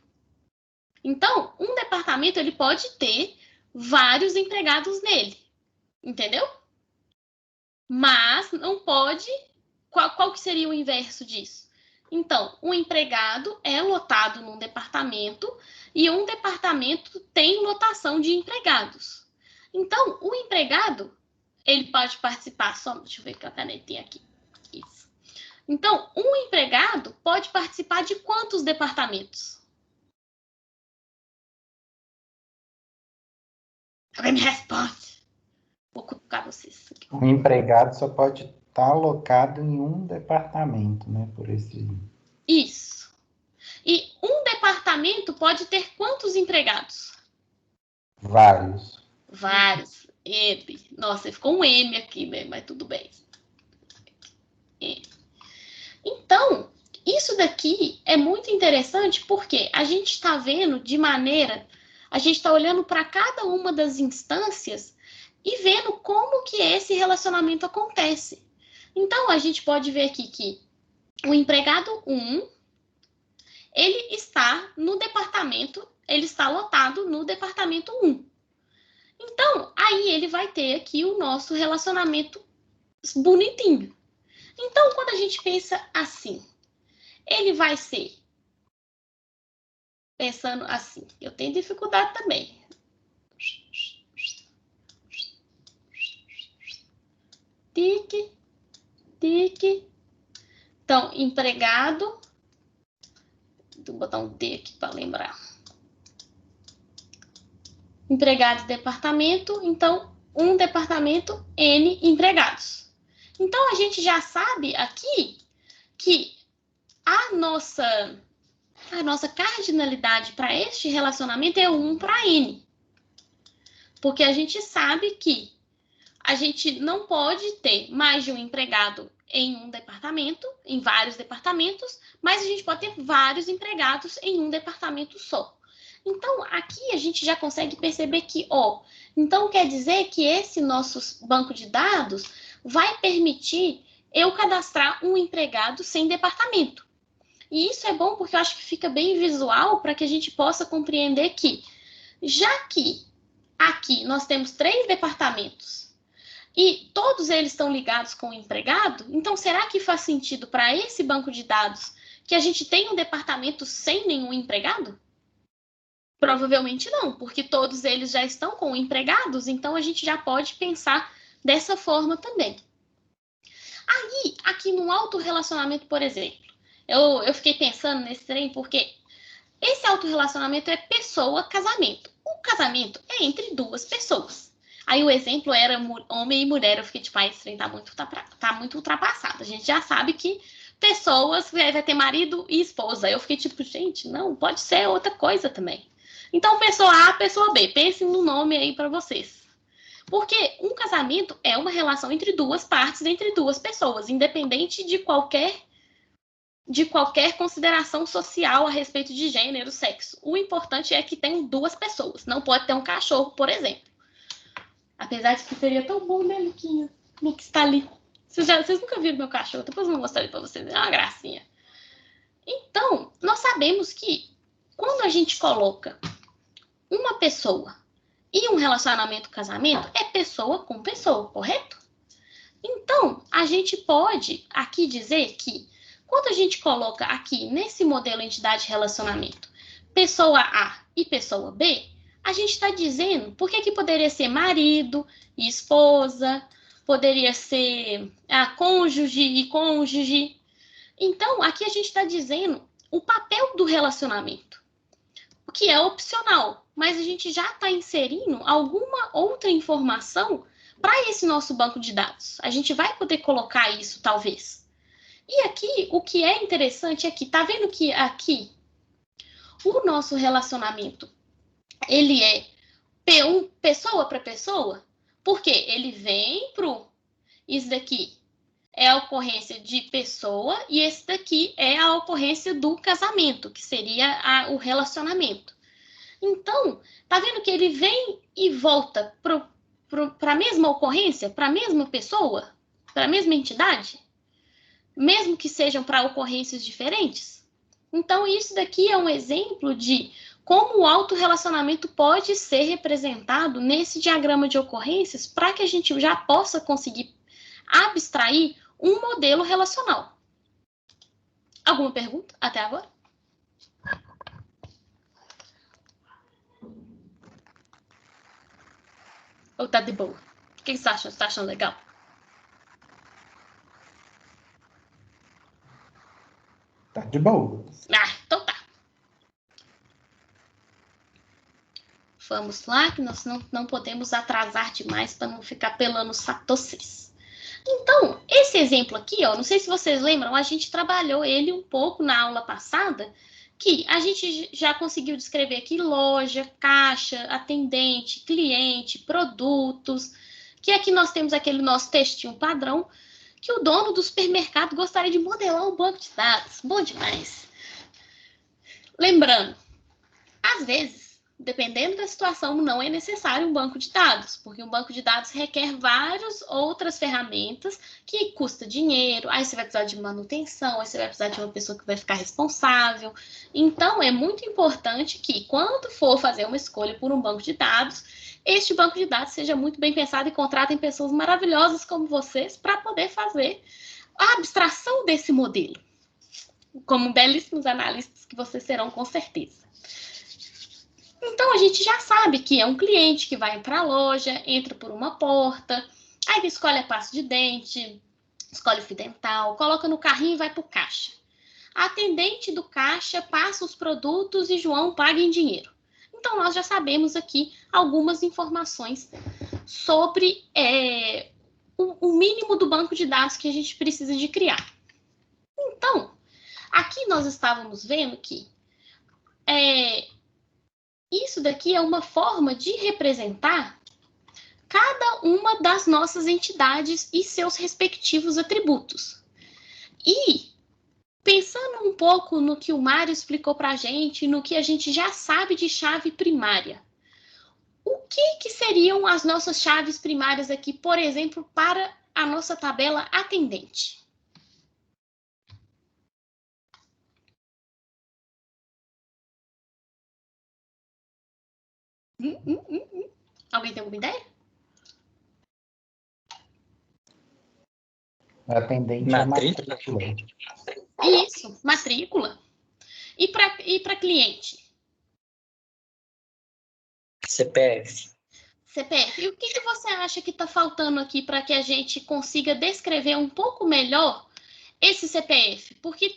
Então, um departamento ele pode ter vários empregados nele, entendeu? Mas não pode... Qual que seria o inverso disso? Então, o empregado é lotado num departamento e um departamento tem lotação de empregados. Então, o empregado, ele pode participar só... Deixa eu ver com a canetinha aqui. Isso. Então, um empregado pode participar de quantos departamentos? Alguém me responde. Vou cutucar vocês. O empregado só pode estar alocado em um departamento, né? Por esse... Isso. E um departamento pode ter quantos empregados? Vários. Vários. M. Nossa, ficou um M aqui, né? Mas tudo bem. M. Então, isso daqui é muito interessante porque a gente está vendo de maneira... A gente está olhando para cada uma das instâncias e vendo como que esse relacionamento acontece. Então, a gente pode ver aqui que o empregado 1, ele está no departamento, ele está lotado no departamento 1. Então, aí ele vai ter aqui o nosso relacionamento bonitinho. Então, quando a gente pensa assim, ele vai ser, pensando assim, eu tenho dificuldade também. Tique, tique. Então, empregado. Vou botar um D aqui para lembrar. Empregado de departamento. Então, um departamento, N empregados. Então, a gente já sabe aqui que a nossa cardinalidade para este relacionamento é 1 para N. Porque a gente sabe que a gente não pode ter mais de um empregado em um departamento, em vários departamentos, mas a gente pode ter vários empregados em um departamento só. Então, aqui a gente já consegue perceber que, então quer dizer que esse nosso banco de dados vai permitir eu cadastrar um empregado sem departamento. E isso é bom porque eu acho que fica bem visual para que a gente possa compreender que, já que aqui nós temos 3 departamentos e todos eles estão ligados com o empregado, então será que faz sentido para esse banco de dados que a gente tenha um departamento sem nenhum empregado? Provavelmente não, porque todos eles já estão com empregados, então a gente já pode pensar dessa forma também. Aí, aqui no autorrelacionamento, por exemplo, eu fiquei pensando nesse trem porque esse autorrelacionamento é pessoa-casamento. O casamento é entre 2 pessoas. Aí o exemplo era homem e mulher. Eu fiquei tipo, esse trem tá muito ultrapassado. A gente já sabe que pessoas vai ter marido e esposa. Eu fiquei tipo, gente, não, pode ser outra coisa também. Então, pessoa A, pessoa B. Pensem no nome aí para vocês. Porque um casamento é uma relação entre 2 partes, entre 2 pessoas, independente de qualquer consideração social a respeito de gênero, sexo. O importante é que tenham 2 pessoas. Não pode ter um cachorro, por exemplo. Apesar de que seria tão bom, né, Luquinha? Luke está ali. Vocês nunca viram meu cachorro? Depois eu vou mostrar ele para vocês. É uma gracinha. Então, nós sabemos que quando a gente coloca uma pessoa e um relacionamento casamento, é pessoa com pessoa, correto? Então, a gente pode aqui dizer que quando a gente coloca aqui nesse modelo entidade-relacionamento pessoa A e pessoa B, a gente está dizendo, porque que poderia ser marido e esposa, poderia ser cônjuge e cônjuge. Então, aqui a gente está dizendo o papel do relacionamento, o que é opcional, mas a gente já está inserindo alguma outra informação para esse nosso banco de dados. A gente vai poder colocar isso, talvez. E aqui, o que é interessante é que, tá vendo que aqui o nosso relacionamento, ele é pessoa para pessoa? Porque ele vem pro... Isso daqui é a ocorrência de pessoa e esse daqui é a ocorrência do casamento, que seria o relacionamento. Então, tá vendo que ele vem e volta para a mesma ocorrência, para a mesma pessoa, para a mesma entidade? Mesmo que sejam para ocorrências diferentes? Então, isso daqui é um exemplo de como o autorrelacionamento pode ser representado nesse diagrama de ocorrências para que a gente já possa conseguir abstrair um modelo relacional. Alguma pergunta até agora? Ou tá de boa? O que você acha? Você tá achando legal? Tá de boa. Ah, então tá. Vamos lá, que nós não podemos atrasar demais para não ficar pelando satossis. Então, esse exemplo aqui, ó, não sei se vocês lembram, a gente trabalhou ele um pouco na aula passada, que a gente já conseguiu descrever aqui loja, caixa, atendente, cliente, produtos, que aqui nós temos aquele nosso textinho padrão, que o dono do supermercado gostaria de modelar um banco de dados. Bom demais. Lembrando, às vezes, dependendo da situação, não é necessário um banco de dados, porque um banco de dados requer várias outras ferramentas que custa dinheiro, aí você vai precisar de manutenção, aí você vai precisar de uma pessoa que vai ficar responsável. Então, é muito importante que, quando for fazer uma escolha por um banco de dados, este banco de dados seja muito bem pensado e contratem pessoas maravilhosas como vocês para poder fazer a abstração desse modelo, como belíssimos analistas que vocês serão com certeza. Então, a gente já sabe que é um cliente que vai para a loja, entra por uma porta, aí ele escolhe a pasta de dente, escolhe o fio dental, coloca no carrinho e vai para o caixa. A atendente do caixa passa os produtos e João paga em dinheiro. Então, nós já sabemos aqui algumas informações sobre o mínimo do banco de dados que a gente precisa de criar. Então, aqui nós estávamos vendo que isso daqui é uma forma de representar cada uma das nossas entidades e seus respectivos atributos. E, pensando um pouco no que o Mário explicou para a gente, no que a gente já sabe de chave primária, o que seriam as nossas chaves primárias aqui, por exemplo, para a nossa tabela atendente? Alguém tem alguma ideia? Atendente Matrícula? é matrícula. Isso, matrícula. E para cliente? CPF. CPF. E o que você acha que está faltando aqui para que a gente consiga descrever um pouco melhor esse CPF? Porque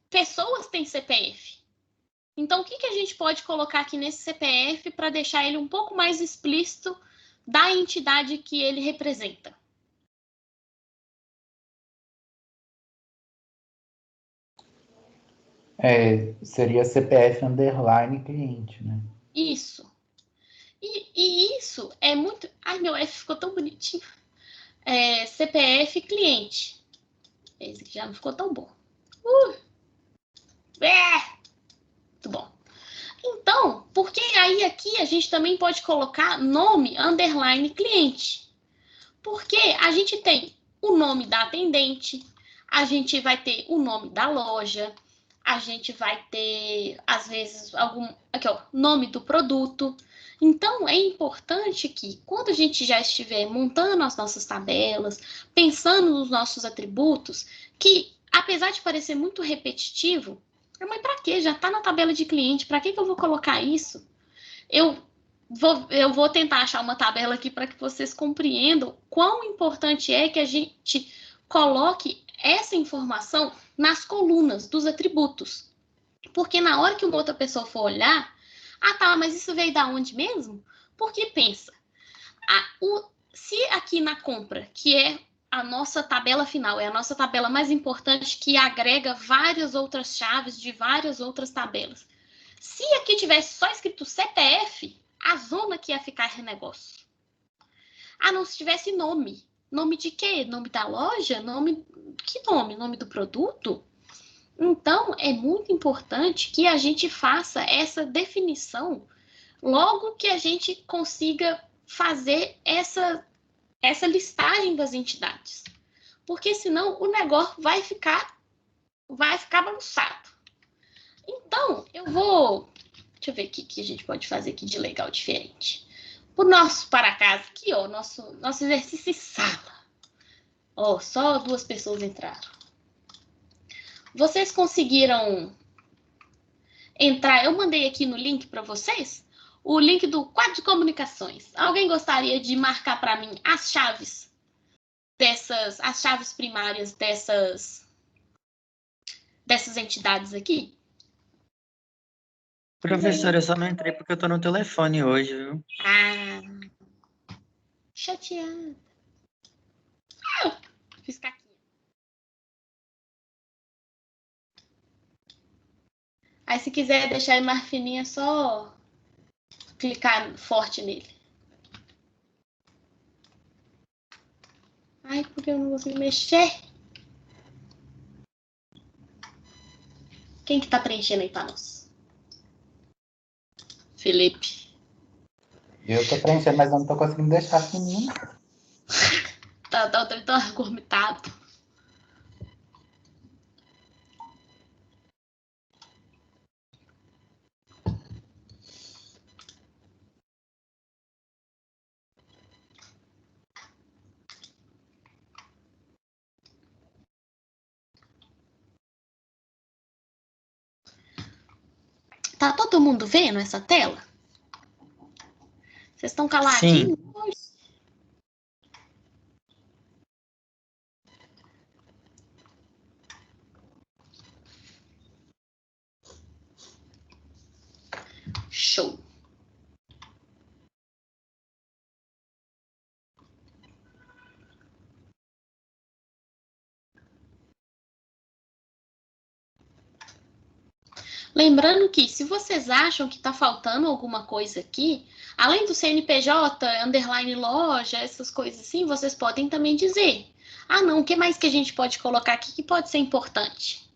pessoas têm CPF. Então, o que a gente pode colocar aqui nesse CPF para deixar ele um pouco mais explícito da entidade que ele representa? Seria CPF underline cliente, né? Isso. E isso é muito... Ai, meu F ficou tão bonitinho. CPF cliente. Esse aqui já não ficou tão bom. Muito bom. Então, porque aí aqui a gente também pode colocar nome underline cliente. Porque a gente tem o nome da atendente, a gente vai ter o nome da loja, a gente vai ter, às vezes, nome do produto. Então, é importante que, quando a gente já estiver montando as nossas tabelas, pensando nos nossos atributos, que, apesar de parecer muito repetitivo, mas para quê? Já está na tabela de cliente, para que eu vou colocar isso? Eu vou tentar achar uma tabela aqui para que vocês compreendam quão importante é que a gente coloque essa informação nas colunas dos atributos. Porque na hora que uma outra pessoa for olhar, mas isso veio da onde mesmo? Porque pensa, se aqui na compra, que é a nossa tabela final, é a nossa tabela mais importante que agrega várias outras chaves de várias outras tabelas. Se aqui tivesse só escrito CPF, a zona que ia ficar esse negócio. Não, se tivesse nome. Nome de quê? Nome da loja? Que nome? Nome do produto? Então, é muito importante que a gente faça essa definição logo que a gente consiga fazer essa listagem das entidades. Porque senão o negócio vai ficar bagunçado. Então, deixa eu ver o que a gente pode fazer aqui de legal, diferente. O nosso para casa aqui, ó, nosso exercício em sala. Ó, só 2 pessoas entraram. Vocês conseguiram entrar? Eu mandei aqui no link para vocês o link do quadro de comunicações. Alguém gostaria de marcar para mim as chaves primárias dessas entidades aqui? Professora, eu só não entrei porque eu tô no telefone hoje, viu? Ah, chateada. Fiz caquinha. Aí se quiser deixar ele mais fininho, é só clicar forte nele. Ai, porque eu não consigo mexer? Quem que tá preenchendo aí pra nós? Felipe. Eu tô preenchendo, mas eu não tô conseguindo deixar fininho. Tá agomitado. Tá todo mundo vendo essa tela? Vocês estão caladinhos? Show. Lembrando que, se vocês acham que está faltando alguma coisa aqui, além do CNPJ, underline loja, essas coisas assim, vocês podem também dizer. Ah, não, o que mais que a gente pode colocar aqui que pode ser importante?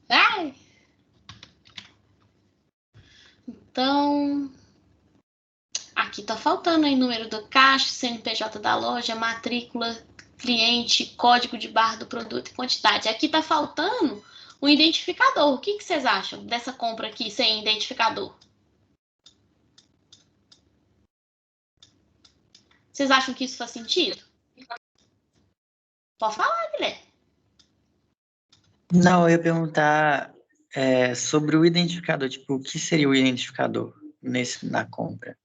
Ai! Então, aqui tá faltando aí número do caixa, CNPJ da loja, matrícula, cliente, código de barra do produto e quantidade. Aqui tá faltando o identificador. O que vocês acham dessa compra aqui sem identificador? Vocês acham que isso faz sentido? Pode falar, Guilherme. Não, eu ia perguntar sobre o identificador. Tipo, o que seria o identificador na compra?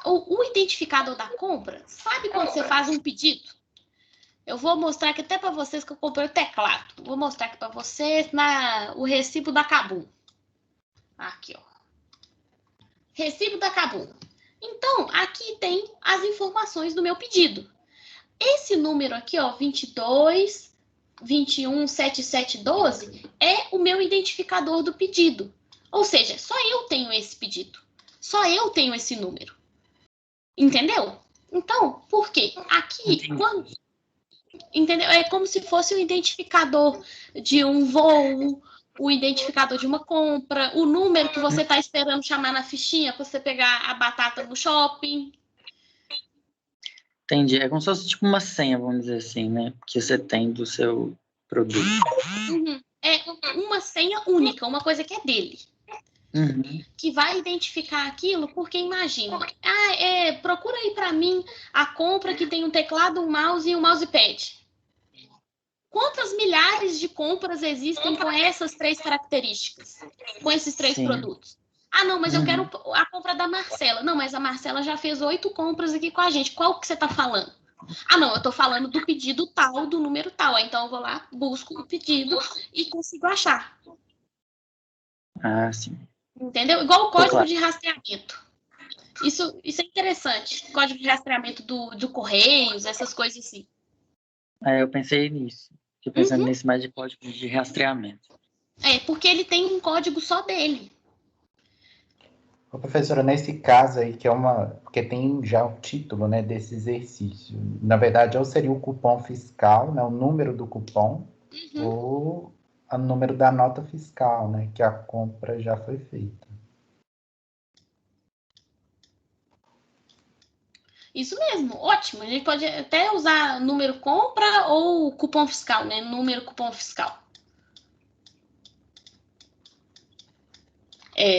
O identificador da compra, sabe quando você faz um pedido? Eu vou mostrar aqui até para vocês que eu comprei o teclado. Vou mostrar aqui para vocês o recibo da Kabum. Aqui, ó. Recibo da Kabum. Então, aqui tem as informações do meu pedido. Esse número aqui, ó, 22 21 7712, é o meu identificador do pedido. Ou seja, só eu tenho esse pedido. Só eu tenho esse número. Entendeu? Então, por quê? Aqui, entendeu? É como se fosse o identificador de um voo, o identificador de uma compra, o número que você está esperando chamar na fichinha para você pegar a batata no shopping. Entendi. É como se fosse tipo uma senha, vamos dizer assim, né? Que você tem do seu produto. Uhum. É uma senha única, uma coisa que é dele. Uhum. Que vai identificar aquilo, porque imagina, procura aí para mim a compra que tem um teclado, um mouse e um mousepad. Quantas milhares de compras existem com essas três características? Com esses três produtos? Ah, não, mas eu quero a compra da Marcela. Não, mas a Marcela já fez 8 compras aqui com a gente. Qual que você está falando? Ah, não, eu estou falando do pedido tal, do número tal. Então eu vou lá, busco o pedido e consigo achar. Ah, sim. Entendeu? Igual o código de rastreamento. Isso é interessante. Código de rastreamento do Correios, essas coisas assim. Eu pensei nisso. Fiquei pensando nesse mais de código de rastreamento. Porque ele tem um código só dele. Ô, professora, nesse caso aí, porque tem já o título, né, desse exercício. Na verdade, ou seria o cupom fiscal, né, o número do cupom, ou o número da nota fiscal, né, que a compra já foi feita. Isso mesmo, ótimo. A gente pode até usar número compra ou cupom fiscal, né? Número cupom fiscal.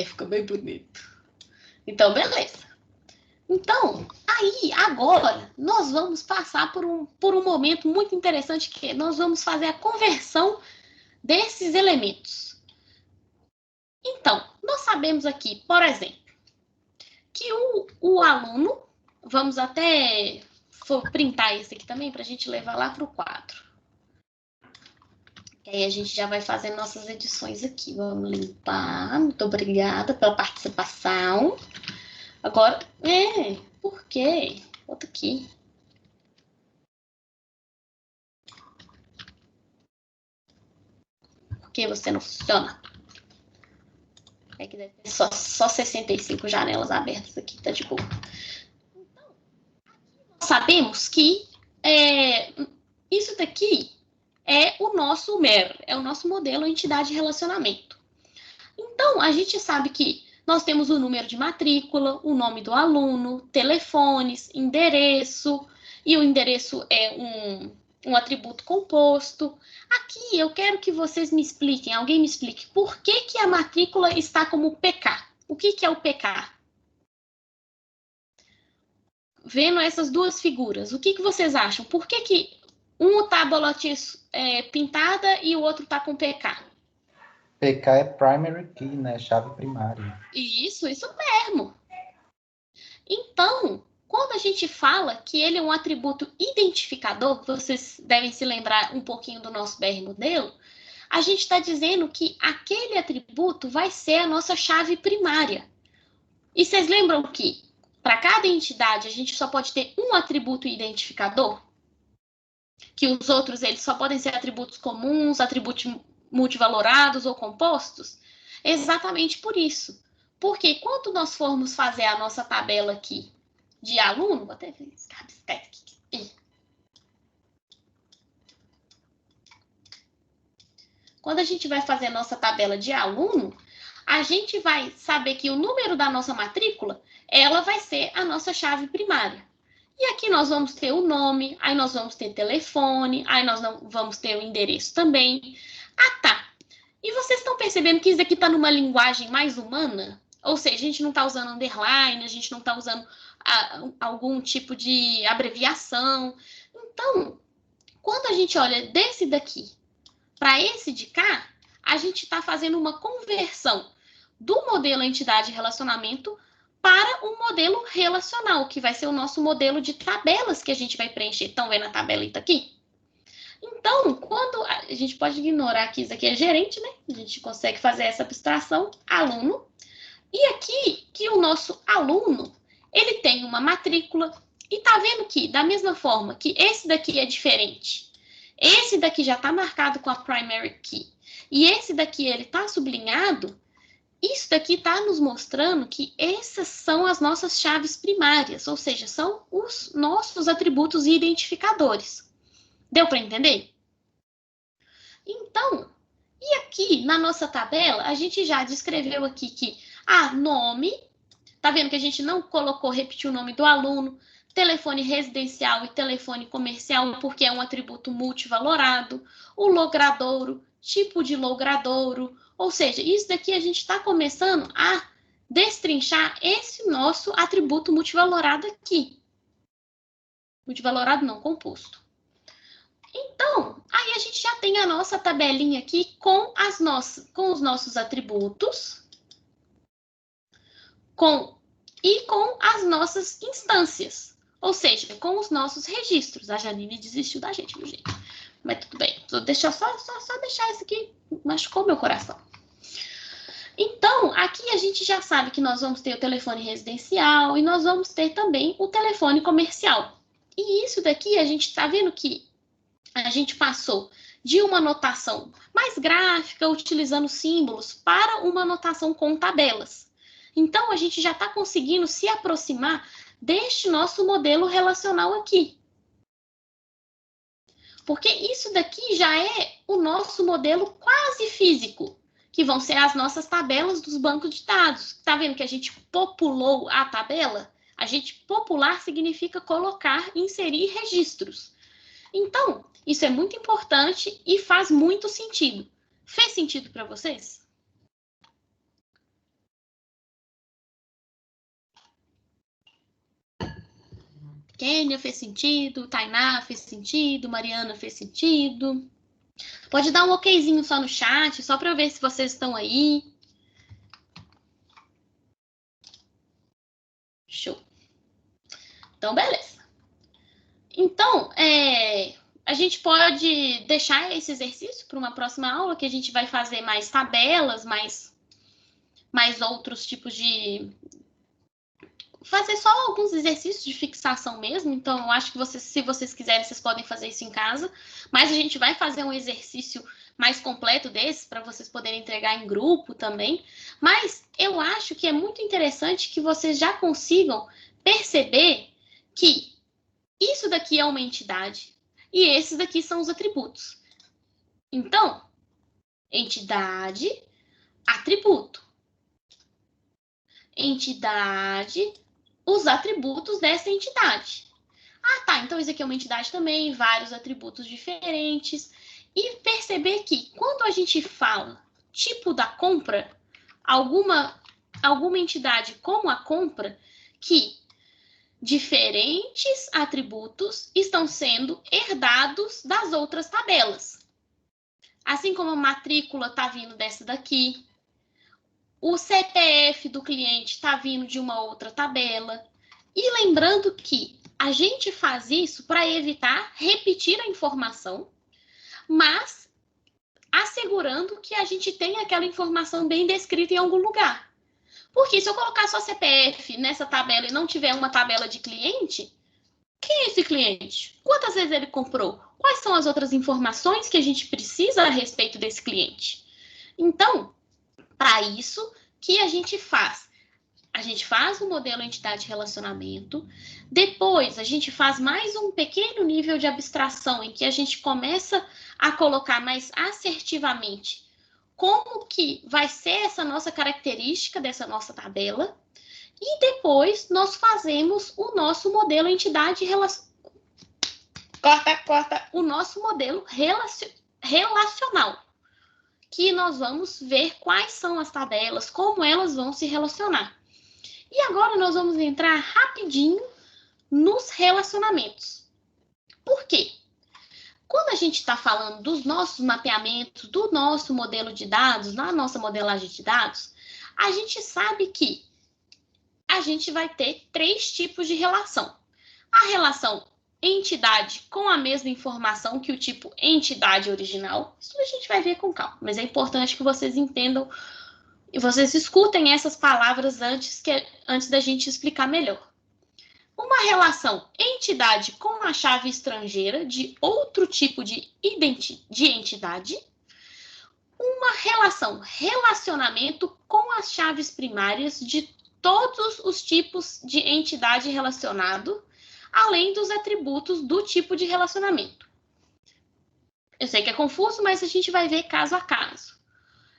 Fica bem bonito. Então, beleza. Então, aí, agora, nós vamos passar por um momento muito interessante, que nós vamos fazer a conversão desses elementos. Então, nós sabemos aqui, por exemplo, que o aluno, vamos até printar esse aqui também, para a gente levar lá para o quadro. E aí a gente já vai fazendo nossas edições aqui. Vamos limpar. Muito obrigada pela participação. Agora, por quê? Volta aqui. Por que você não funciona? É que deve ter só 65 janelas abertas aqui, tá de boa. Então, nós sabemos que isso daqui é o nosso MER, é o nosso modelo entidade de relacionamento. Então, a gente sabe que nós temos o número de matrícula, o nome do aluno, telefones, endereço, e o endereço é um atributo composto. Aqui eu quero que vocês me expliquem, alguém me explique, por que a matrícula está como PK? O que é o PK? Vendo essas duas figuras, o que vocês acham? Por que um está a bolotinha pintada e o outro está com PK? PK é primary key, né? Chave primária. Isso mesmo. Então, quando a gente fala que ele é um atributo identificador, vocês devem se lembrar um pouquinho do nosso BR modelo, a gente está dizendo que aquele atributo vai ser a nossa chave primária. E vocês lembram que para cada entidade a gente só pode ter um atributo identificador? Que os outros eles só podem ser atributos comuns, atributos multivalorados ou compostos? Exatamente por isso. Porque quando nós formos fazer a nossa tabela aqui de aluno, vou até ver aqui. Quando a gente vai fazer a nossa tabela de aluno, a gente vai saber que o número da nossa matrícula, ela vai ser a nossa chave primária. E aqui nós vamos ter o nome, aí nós vamos ter telefone, aí nós vamos ter o endereço também. Ah, tá. E vocês estão percebendo que isso aqui está numa linguagem mais humana? Ou seja, a gente não está usando underline, a gente não está usando algum tipo de abreviação. Então, quando a gente olha desse daqui para esse de cá, a gente está fazendo uma conversão do modelo entidade e relacionamento para um modelo relacional, que vai ser o nosso modelo de tabelas que a gente vai preencher. Estão vendo a tabelita aqui? Então, quando a gente pode ignorar que isso aqui é gerente, né? A gente consegue fazer essa abstração, aluno. E aqui, que o nosso aluno, ele tem uma matrícula. E tá vendo que, da mesma forma que esse daqui é diferente, esse daqui já está marcado com a primary key, e esse daqui ele está sublinhado, isso daqui está nos mostrando que essas são as nossas chaves primárias, ou seja, são os nossos atributos identificadores. Deu para entender? Então, e aqui na nossa tabela, a gente já descreveu aqui que nome, tá vendo que a gente não repetiu o nome do aluno, telefone residencial e telefone comercial, porque é um atributo multivalorado, o logradouro, tipo de logradouro, ou seja, isso daqui a gente está começando a destrinchar esse nosso atributo multivalorado aqui. Multivalorado não, composto. Então, aí a gente já tem a nossa tabelinha aqui com os nossos atributos e com as nossas instâncias, ou seja, com os nossos registros. A Janine desistiu da gente, viu, gente? Mas tudo bem, vou deixar só deixar isso aqui, machucou meu coração. Então, aqui a gente já sabe que nós vamos ter o telefone residencial e nós vamos ter também o telefone comercial. E isso daqui, a gente está vendo que a gente passou de uma notação mais gráfica, utilizando símbolos, para uma notação com tabelas. Então, a gente já está conseguindo se aproximar deste nosso modelo relacional aqui. Porque isso daqui já é o nosso modelo quase físico, que vão ser as nossas tabelas dos bancos de dados. Está vendo que a gente populou a tabela? A gente popular significa colocar, inserir registros. Então, isso é muito importante e faz muito sentido. Fez sentido para vocês? Kênia fez sentido, Tainá fez sentido, Mariana fez sentido. Pode dar um okzinho só no chat, só para eu ver se vocês estão aí. Show. Então, beleza. Então, a gente pode deixar esse exercício para uma próxima aula, que a gente vai fazer mais tabelas, mais outros tipos de... Fazer só alguns exercícios de fixação mesmo. Então, eu acho que se vocês quiserem, vocês podem fazer isso em casa. Mas a gente vai fazer um exercício mais completo desse, para vocês poderem entregar em grupo também. Mas eu acho que é muito interessante que vocês já consigam perceber que isso daqui é uma entidade e esses daqui são os atributos. Então, entidade, atributo. Entidade, os atributos dessa entidade. Ah, tá, então isso aqui é uma entidade também, vários atributos diferentes. E perceber que quando a gente fala tipo da compra, alguma entidade como a compra, que diferentes atributos estão sendo herdados das outras tabelas. Assim como a matrícula está vindo dessa daqui, o CPF do cliente está vindo de uma outra tabela. E lembrando que a gente faz isso para evitar repetir a informação, mas assegurando que a gente tenha aquela informação bem descrita em algum lugar. Porque se eu colocar só CPF nessa tabela e não tiver uma tabela de cliente, quem é esse cliente? Quantas vezes ele comprou? Quais são as outras informações que a gente precisa a respeito desse cliente? Então, para isso que a gente faz? A gente faz o modelo entidade-relacionamento, depois a gente faz mais um pequeno nível de abstração, em que a gente começa a colocar mais assertivamente como que vai ser essa nossa característica dessa nossa tabela, e depois nós fazemos o nosso modelo o nosso modelo relacional, que nós vamos ver quais são as tabelas, como elas vão se relacionar. E agora nós vamos entrar rapidinho nos relacionamentos. Por quê? Quando a gente está falando dos nossos mapeamentos, do nosso modelo de dados, na nossa modelagem de dados, a gente sabe que a gente vai ter 3 tipos de relação. A relação entidade com a mesma informação que o tipo entidade original. Isso a gente vai ver com calma, mas é importante que vocês entendam e vocês escutem essas palavras antes da gente explicar melhor. Uma relação entidade com a chave estrangeira de outro tipo de entidade. Uma relação relacionamento com as chaves primárias de todos os tipos de entidade relacionado, além dos atributos do tipo de relacionamento. Eu sei que é confuso, mas a gente vai ver caso a caso.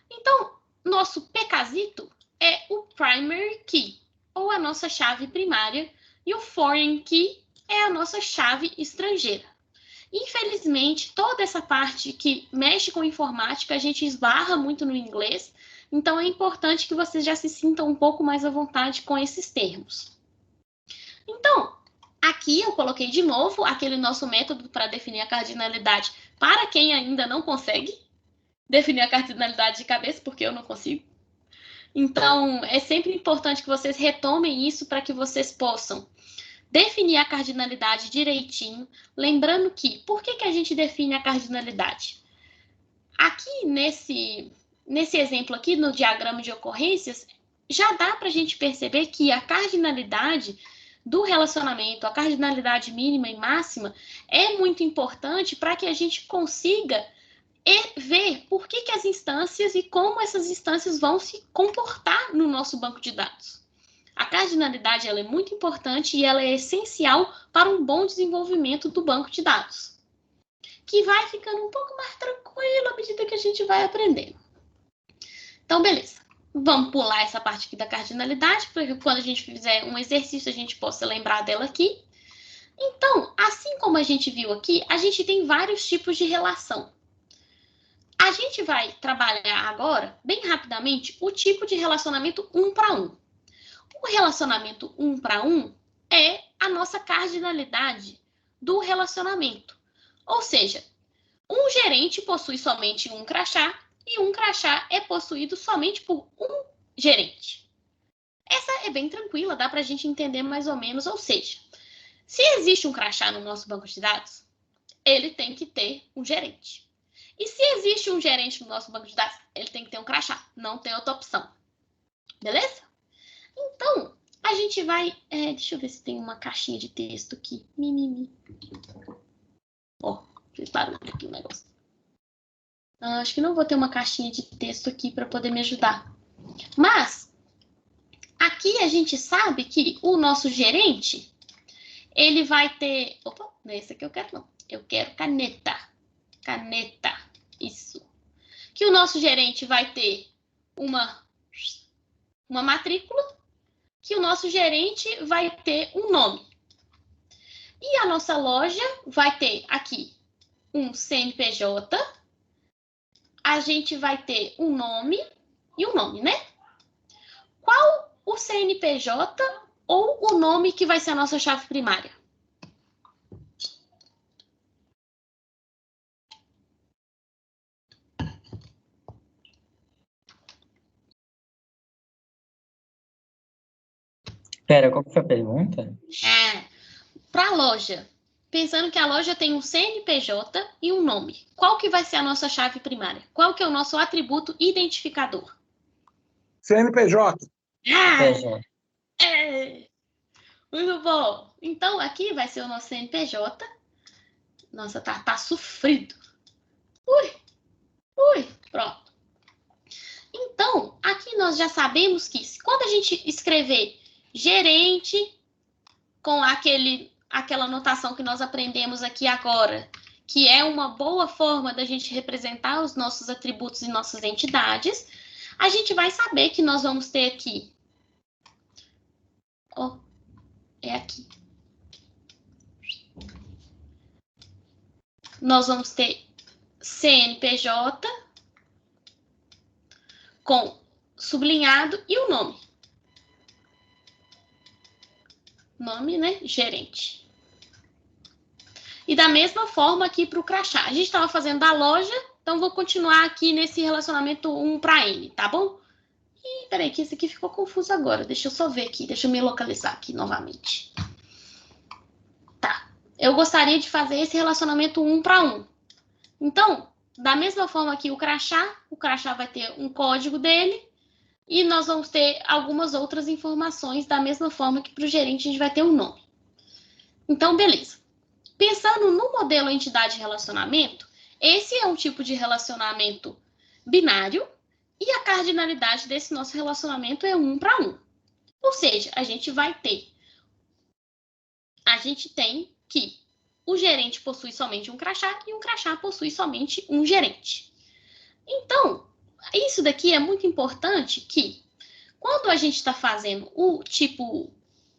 Então, nosso PKzito é o primary key, ou a nossa chave primária, e o foreign key é a nossa chave estrangeira. Infelizmente, toda essa parte que mexe com informática, a gente esbarra muito no inglês, então é importante que vocês já se sintam um pouco mais à vontade com esses termos. Então, aqui eu coloquei de novo aquele nosso método para definir a cardinalidade para quem ainda não consegue definir a cardinalidade de cabeça, porque eu não consigo. Então, é sempre importante que vocês retomem isso para que vocês possam definir a cardinalidade direitinho, lembrando que, por que a gente define a cardinalidade? Aqui, nesse exemplo aqui, no diagrama de ocorrências, já dá para a gente perceber que a cardinalidade do relacionamento, a cardinalidade mínima e máxima, é muito importante para que a gente consiga ver por que as instâncias e como essas instâncias vão se comportar no nosso banco de dados. A cardinalidade ela é muito importante e ela é essencial para um bom desenvolvimento do banco de dados, que vai ficando um pouco mais tranquilo à medida que a gente vai aprendendo. Então, beleza. Vamos pular essa parte aqui da cardinalidade, porque quando a gente fizer um exercício, a gente possa lembrar dela aqui. Então, assim como a gente viu aqui, a gente tem vários tipos de relação. A gente vai trabalhar agora, bem rapidamente, o tipo de relacionamento 1 para 1. O relacionamento 1 para 1 é a nossa cardinalidade do relacionamento. Ou seja, um gerente possui somente um crachá e um crachá é possuído somente por um gerente. Essa é bem tranquila, dá para a gente entender mais ou menos. Ou seja, se existe um crachá no nosso banco de dados, ele tem que ter um gerente. E se existe um gerente no nosso banco de dados, ele tem que ter um crachá. Não tem outra opção. Beleza? Então, a gente vai... deixa eu ver se tem uma caixinha de texto aqui. Fez barulho aqui o negócio. Acho que não vou ter uma caixinha de texto aqui para poder me ajudar. Mas, aqui a gente sabe que o nosso gerente, ele vai ter... Opa, não é esse aqui que eu quero, não. Eu quero caneta. Caneta. Isso. Que o nosso gerente vai ter uma matrícula, que o nosso gerente vai ter um nome. E a nossa loja vai ter aqui um CNPJ, a gente vai ter um nome e um nome, né? Qual o CNPJ ou o nome que vai ser a nossa chave primária? Pera, qual que foi a pergunta? Para a loja, pensando que a loja tem um CNPJ e um nome, qual que vai ser a nossa chave primária? Qual que é o nosso atributo identificador? CNPJ. Muito bom. Então, aqui vai ser o nosso CNPJ. Nossa, tá sofrido. Pronto. Então, aqui nós já sabemos que quando a gente escrever gerente com aquela notação que nós aprendemos aqui agora, que é uma boa forma da gente representar os nossos atributos e nossas entidades, a gente vai saber que nós vamos ter aqui... é aqui. Nós vamos ter CNPJ com sublinhado e o nome. Nome, né? Gerente. E da mesma forma aqui para o crachá. A gente estava fazendo da loja, então vou continuar aqui nesse relacionamento 1 para N, tá bom? Ih, peraí, que esse aqui ficou confuso agora. Deixa eu só ver aqui, deixa eu me localizar aqui novamente. Tá. Eu gostaria de fazer esse relacionamento 1 para 1. Então, da mesma forma que o crachá vai ter um código dele e nós vamos ter algumas outras informações da mesma forma que para o gerente a gente vai ter um nome. Então, beleza. Pensando no modelo entidade-relacionamento, esse é um tipo de relacionamento binário e a cardinalidade desse nosso relacionamento é 1 para 1. Ou seja, a gente tem que o gerente possui somente um crachá e um crachá possui somente um gerente. Então, isso daqui é muito importante que, quando a gente está fazendo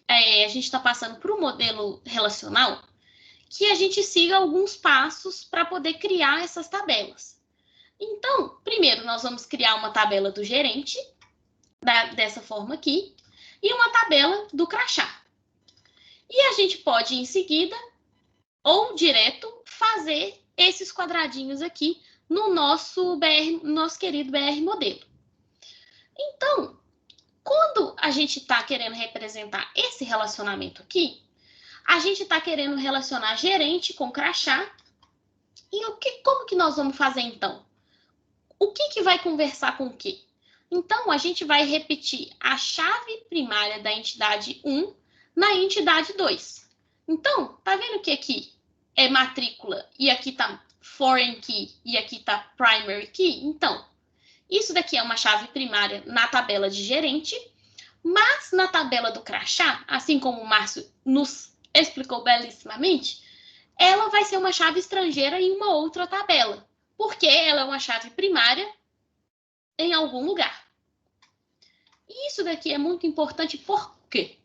a gente está passando para o modelo relacional, que a gente siga alguns passos para poder criar essas tabelas. Então, primeiro nós vamos criar uma tabela do gerente, dessa forma aqui, e uma tabela do crachá. E a gente pode, em seguida, ou direto, fazer esses quadradinhos aqui no nosso querido BR modelo. Então, quando a gente está querendo representar esse relacionamento aqui, a gente está querendo relacionar gerente com crachá. E como que nós vamos fazer, então? O que vai conversar com o quê? Então, a gente vai repetir a chave primária da entidade 1 na entidade 2. Então, tá vendo que aqui é matrícula e aqui tá foreign key e aqui tá primary key? Então, isso daqui é uma chave primária na tabela de gerente, mas na tabela do crachá, assim como o Márcio nos explicou belíssimamente, ela vai ser uma chave estrangeira em uma outra tabela, porque ela é uma chave primária em algum lugar. E isso daqui é muito importante, por quê?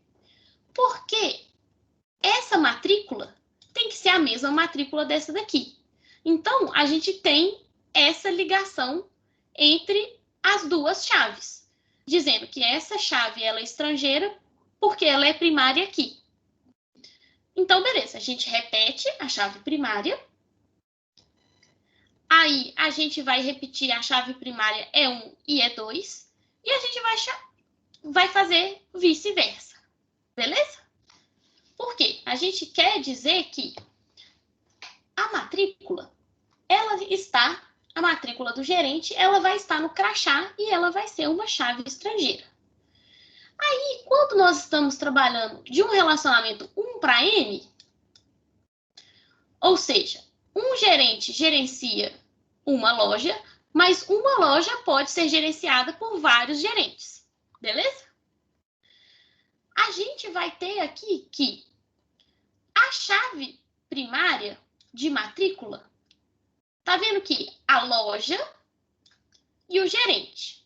Porque essa matrícula tem que ser a mesma matrícula dessa daqui. Então, a gente tem essa ligação entre as duas chaves, dizendo que essa chave ela é estrangeira porque ela é primária aqui. Então, beleza, a gente repete a chave primária. Aí, a gente vai repetir a chave primária E1 e E2. E a gente vai fazer vice-versa. Beleza? Por quê? A gente quer dizer que a matrícula, a matrícula do gerente, ela vai estar no crachá e ela vai ser uma chave estrangeira. Aí, quando nós estamos trabalhando de um relacionamento 1 para N, ou seja, um gerente gerencia uma loja, mas uma loja pode ser gerenciada por vários gerentes. Beleza? A gente vai ter aqui que a chave primária de matrícula, tá vendo que a loja e o gerente.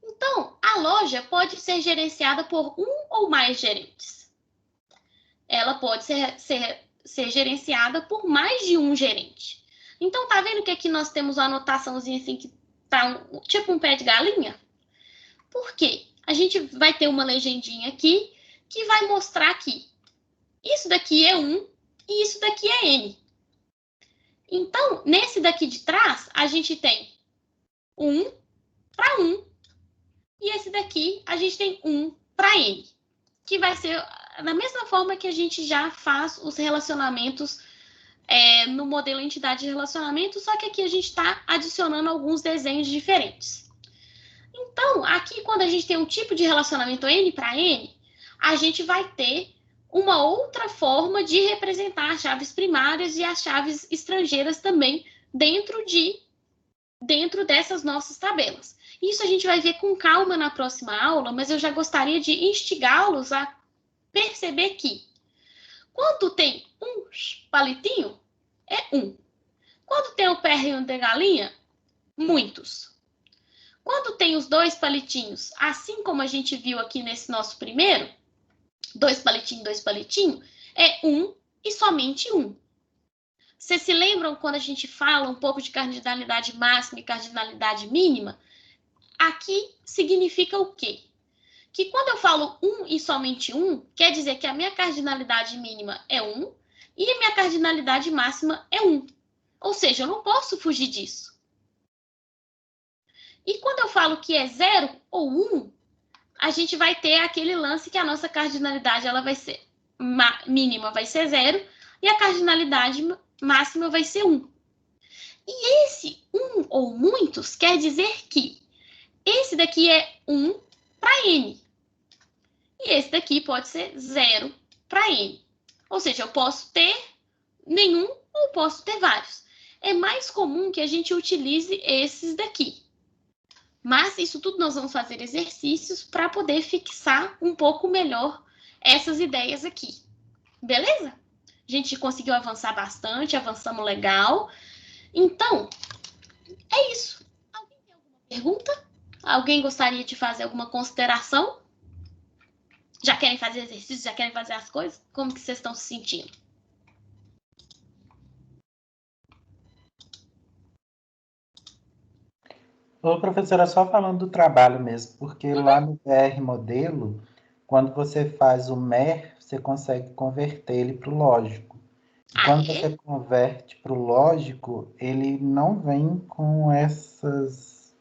Então, a loja pode ser gerenciada por um ou mais gerentes. Ela pode ser gerenciada por mais de um gerente. Então, tá vendo que aqui nós temos uma anotaçãozinha assim que tá tipo um pé de galinha? Por quê? A gente vai ter uma legendinha aqui que vai mostrar que isso daqui é 1 e isso daqui é N. Então, nesse daqui de trás, a gente tem 1 para 1. E esse daqui, a gente tem 1 para N. Que vai ser da mesma forma que a gente já faz os relacionamentos no modelo entidade de relacionamento, só que aqui a gente está adicionando alguns desenhos diferentes. Então, aqui, quando a gente tem um tipo de relacionamento N para N, a gente vai ter uma outra forma de representar as chaves primárias e as chaves estrangeiras também dentro dessas nossas tabelas. Isso a gente vai ver com calma na próxima aula, mas eu já gostaria de instigá-los a perceber que quando tem um palitinho, é 1. Quando tem o perrinho de galinha, muitos. Quando tem os 2 palitinhos, assim como a gente viu aqui nesse nosso primeiro, 2 palitinhos, é 1 e somente 1. Vocês se lembram quando a gente fala um pouco de cardinalidade máxima e cardinalidade mínima? Aqui significa o quê? Que quando eu falo 1 e somente 1, quer dizer que a minha cardinalidade mínima é 1 e a minha cardinalidade máxima é 1. Ou seja, eu não posso fugir disso. E quando eu falo que é 0 ou 1, a gente vai ter aquele lance que a nossa cardinalidade ela vai ser mínima vai ser 0 e a cardinalidade máxima vai ser 1. E esse 1 ou muitos quer dizer que esse daqui é 1 para N. E esse daqui pode ser 0 para N. Ou seja, eu posso ter nenhum ou posso ter vários. É mais comum que a gente utilize esses daqui. Mas isso tudo nós vamos fazer exercícios para poder fixar um pouco melhor essas ideias aqui. Beleza? A gente conseguiu avançar bastante, avançamos legal. Então, é isso. Alguém tem alguma pergunta? Alguém gostaria de fazer alguma consideração? Já querem fazer exercícios? Já querem fazer as coisas? Como que vocês estão se sentindo? Ô, professora, só falando do trabalho mesmo, porque lá no VR modelo, quando você faz o MER, você consegue converter ele para o lógico. E quando você converte para o lógico, ele não vem com esses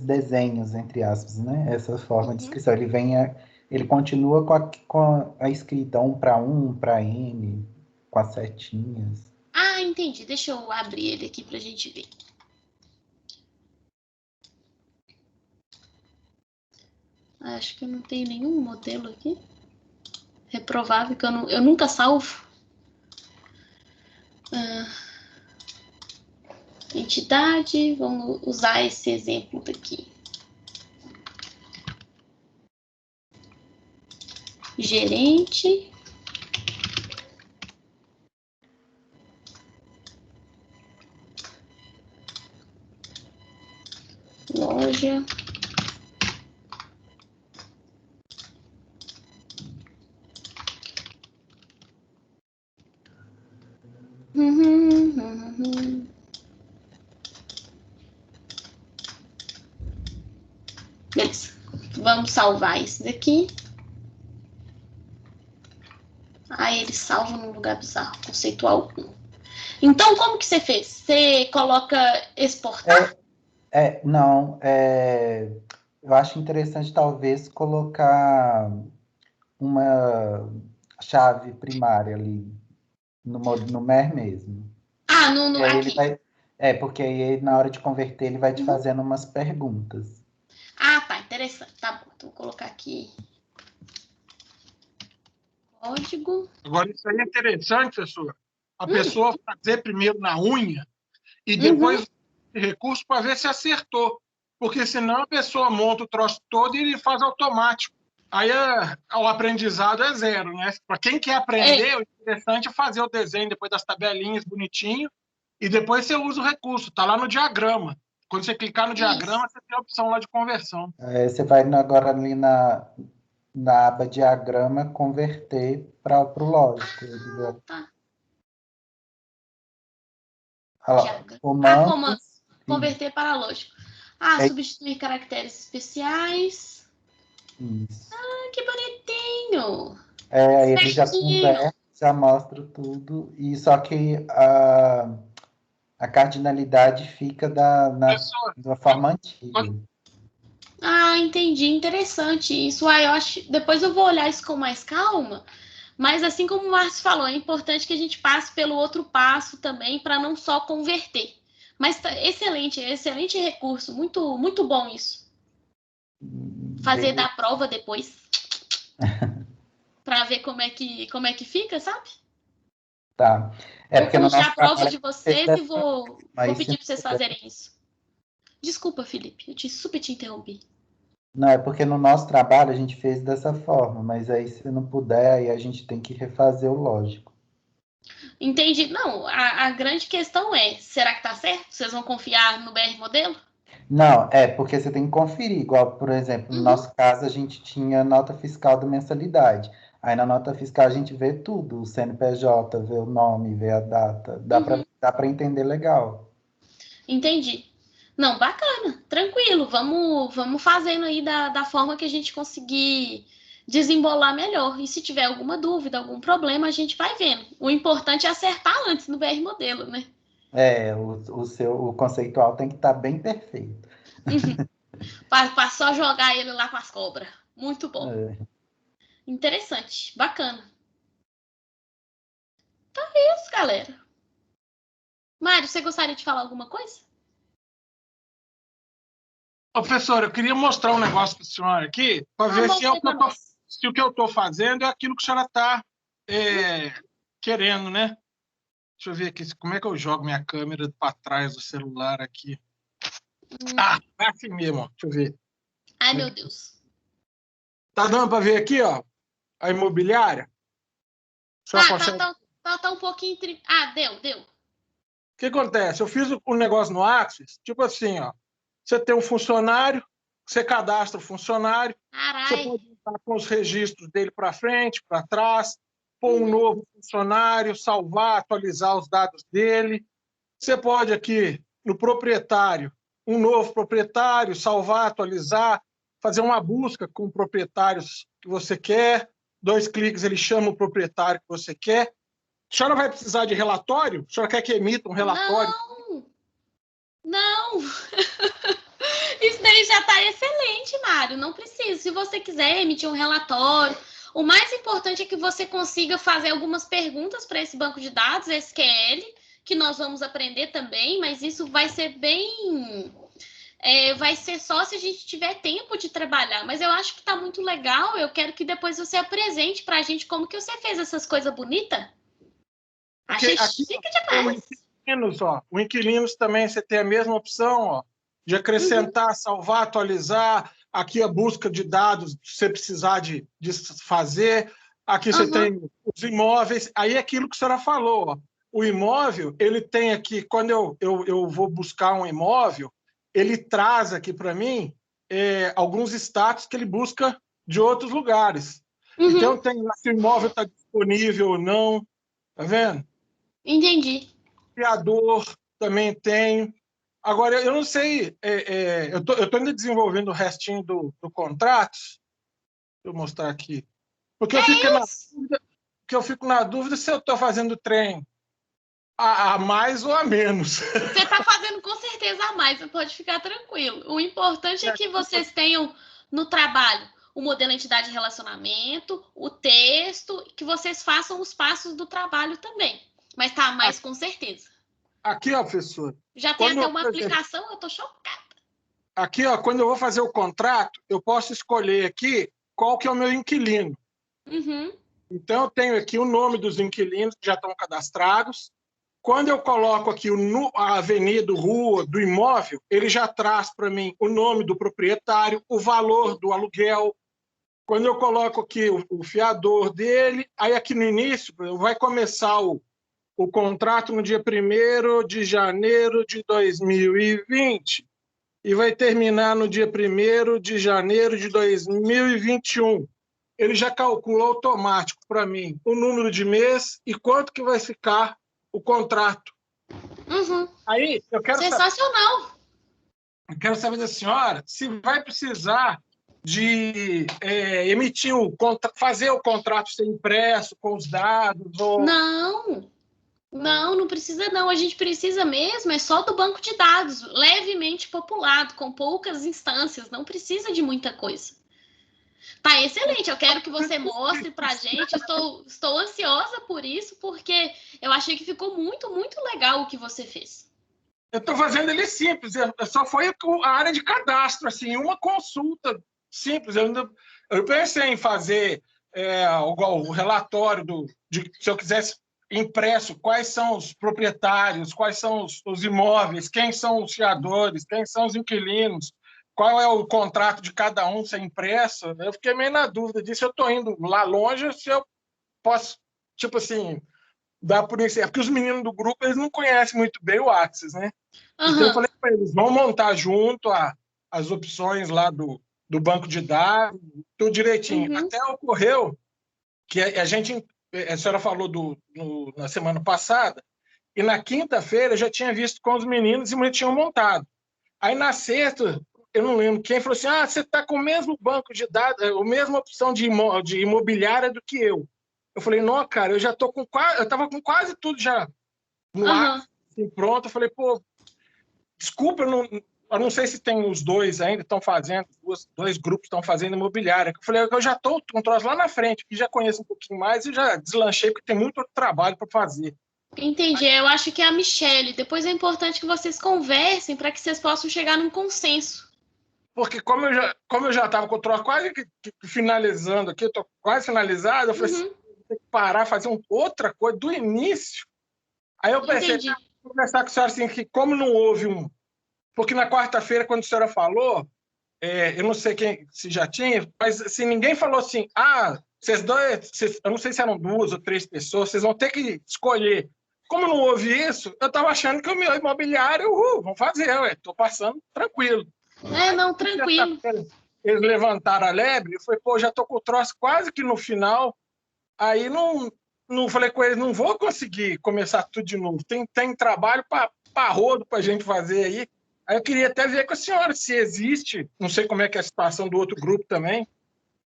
desenhos, entre aspas, né? Essa forma de inscrição. Ele continua com a escrita 1 para N, com as setinhas. Ah, entendi. Deixa eu abrir ele aqui para a gente ver. Acho que eu não tenho nenhum modelo aqui. Reprovável que eu nunca salvo. Entidade, vamos usar esse exemplo daqui. Gerente. Loja. Beleza. Vamos salvar esse daqui. ele salvo no lugar bizarro, conceitual 1. Então, como que você fez? Você coloca exportar? Não, eu acho interessante talvez colocar uma chave primária ali no MER mesmo. E aí ele aqui. vai, porque aí na hora de converter ele vai te fazendo umas perguntas. Ah, tá, interessante. Tá bom, então vou colocar aqui código. Agora, isso aí é interessante, professor. A pessoa fazer primeiro na unha e depois o recurso para ver se acertou. Porque senão a pessoa monta o troço todo e ele faz automático. Aí o aprendizado é zero, né? Para quem quer aprender, o interessante é fazer o desenho depois das tabelinhas bonitinho e depois você usa o recurso. Está lá no diagrama. Quando você clicar no diagrama, você tem a opção lá de conversão. Você vai agora ali na aba diagrama converter para o lógico. Tá. Comandos. Converter para lógico. Substituir caracteres especiais. Isso. Que bonitinho. Aí ele já converte, já mostra tudo. E só que a cardinalidade fica da forma antiga. Entendi. Interessante isso. Eu acho. Depois eu vou olhar isso com mais calma. Mas assim como o Márcio falou, é importante que a gente passe pelo outro passo também para não só converter. Mas excelente recurso, muito, muito bom isso. Fazer da prova depois. Para ver como é que fica, sabe? Tá. Vou puxar a prova de vocês e vou pedir para vocês fazerem isso. Desculpa, Felipe, eu super te interrompi. Não, é porque no nosso trabalho a gente fez dessa forma, mas aí se não puder, aí a gente tem que refazer o lógico. Entendi. Não, a grande questão é, será que tá certo? Vocês vão confiar no BR Modelo? Não, porque você tem que conferir. Igual, por exemplo, no nosso caso, a gente tinha nota fiscal da mensalidade. Aí na nota fiscal a gente vê tudo, o CNPJ, vê o nome, vê a data. Dá para entender legal. Entendi. Não, bacana, tranquilo. Vamos fazendo aí da forma que a gente conseguir desembolar melhor. E se tiver alguma dúvida, algum problema, a gente vai vendo. O importante é acertar antes no BR Modelo, né? O conceitual tem que estar bem perfeito. Para só jogar ele lá com as cobras. Muito bom. Interessante, bacana. Então é isso, galera. Mário, você gostaria de falar alguma coisa? Professor, eu queria mostrar um negócio para a senhora aqui, para ver se o que eu estou fazendo é aquilo que a senhora está querendo, né? Deixa eu ver aqui, como é que eu jogo minha câmera para trás do celular aqui. É assim mesmo, deixa eu ver. Ai, meu Deus. Tá dando para ver aqui, ó, a imobiliária? Tá um pouquinho... deu. O que acontece? Eu fiz um negócio no Axis, tipo assim, ó. Você tem um funcionário, você cadastra o funcionário, você pode entrar com os registros dele para frente, para trás, pôr um novo funcionário, salvar, atualizar os dados dele. Você pode aqui, no proprietário, um novo proprietário, salvar, atualizar, fazer uma busca com proprietários que você quer. 2 cliques, ele chama o proprietário que você quer. A senhora vai precisar de relatório? A senhora quer que emita um relatório? Não. Isso daí já está excelente, Mário. Não precisa. Se você quiser emitir um relatório, o mais importante é que você consiga fazer algumas perguntas para esse banco de dados, SQL, que nós vamos aprender também, mas isso vai ser vai ser só se a gente tiver tempo de trabalhar. Mas eu acho que está muito legal. Eu quero que depois você apresente para a gente como que você fez essas coisas bonitas. Achei chique demais. O Inquilinos também você tem a mesma opção, ó, de acrescentar, salvar, atualizar. Aqui a busca de dados, se você precisar de fazer. Aqui você tem os imóveis. Aí é aquilo que a senhora falou. Ó. O imóvel, ele tem aqui, quando eu vou buscar um imóvel, ele traz aqui para mim alguns status que ele busca de outros lugares. Então, tem lá se o imóvel está disponível ou não. Tá vendo? Entendi. Criador também tem. Agora, eu não sei, eu tô ainda desenvolvendo o restinho do contrato. Deixa eu mostrar aqui. Porque eu fico na dúvida que eu fico na dúvida se eu estou fazendo trem a mais ou a menos. Você está fazendo com certeza a mais, você pode ficar tranquilo. O importante é que vocês tenham no trabalho o modelo entidade de relacionamento, o texto, que vocês façam os passos do trabalho também. Mas tá a mais com certeza. Aqui, ó, professor. Já tem até uma aplicação, eu tô chocada. Aqui, ó, quando eu vou fazer o contrato, eu posso escolher aqui qual que é o meu inquilino. Uhum. Então, eu tenho aqui o nome dos inquilinos que já estão cadastrados. Quando eu coloco aqui a avenida, rua do imóvel, ele já traz para mim o nome do proprietário, o valor do aluguel. Quando eu coloco aqui o fiador dele, aí aqui no início vai começar o contrato no dia 1º de janeiro de 2020 e vai terminar no dia 1º de janeiro de 2021. Ele já calcula automático para mim o número de mês e quanto que vai ficar o contrato. Uhum. Aí, eu quero sensacional. Eu quero saber da senhora se vai precisar de emitir fazer o contrato ser impresso com os dados ou... Não precisa não. A gente precisa mesmo é só do banco de dados, levemente populado, com poucas instâncias. Não precisa de muita coisa. Tá excelente. Eu quero que você mostre pra gente. Estou ansiosa por isso, porque eu achei que ficou muito, muito legal o que você fez. Eu estou fazendo ele simples. Só foi a área de cadastro, assim, uma consulta simples. Eu pensei em fazer o relatório se eu quisesse impresso, quais são os proprietários, quais são os imóveis, quem são os fiadores, quem são os inquilinos, qual é o contrato de cada um ser impresso. Eu fiquei meio na dúvida disso. Eu estou indo lá longe, se eu posso, tipo assim, dar por isso. Porque os meninos do grupo, eles não conhecem muito bem o Axis, né? Uhum. Então eu falei para eles, vão montar junto as opções lá do banco de dados, tudo direitinho. Uhum. Até ocorreu que a senhora falou na semana passada, e na quinta-feira eu já tinha visto com os meninos e eles tinham montado. Aí na sexta, eu não lembro quem, falou assim, você está com o mesmo banco de dados, a mesma opção de imobiliária do que eu. Eu falei, não, cara, eu já estou com quase... Eu estava com quase tudo já no ar, assim, pronto. Eu falei, pô, desculpa, eu não sei se tem os dois ainda, estão fazendo, dois grupos estão fazendo imobiliária. Eu falei, eu já estou com um troço lá na frente, que já conheço um pouquinho mais e já deslanchei, porque tem muito outro trabalho para fazer. Entendi. Eu acho que é a Michelle. Depois é importante que vocês conversem para que vocês possam chegar num consenso. Porque como eu já estava com o troço quase que finalizando aqui, estou quase finalizado, eu falei assim, vou ter que parar, fazer outra coisa do início. Aí eu pensei, conversar com a senhora assim, que como não houve Porque na quarta-feira, quando a senhora falou, eu não sei se já tinha, mas assim, ninguém falou assim, eu não sei se eram 2 ou 3 pessoas, vocês vão ter que escolher. Como não houve isso, eu estava achando que o meu imobiliário, vamos fazer, estou passando tranquilo. Tranquilo. Eles levantaram a lebre, eu falei, já estou com o troço quase que no final, aí não falei com eles, não vou conseguir começar tudo de novo, tem trabalho para rodo para a gente fazer aí. Aí eu queria até ver com a senhora se existe, não sei como é que é a situação do outro grupo também,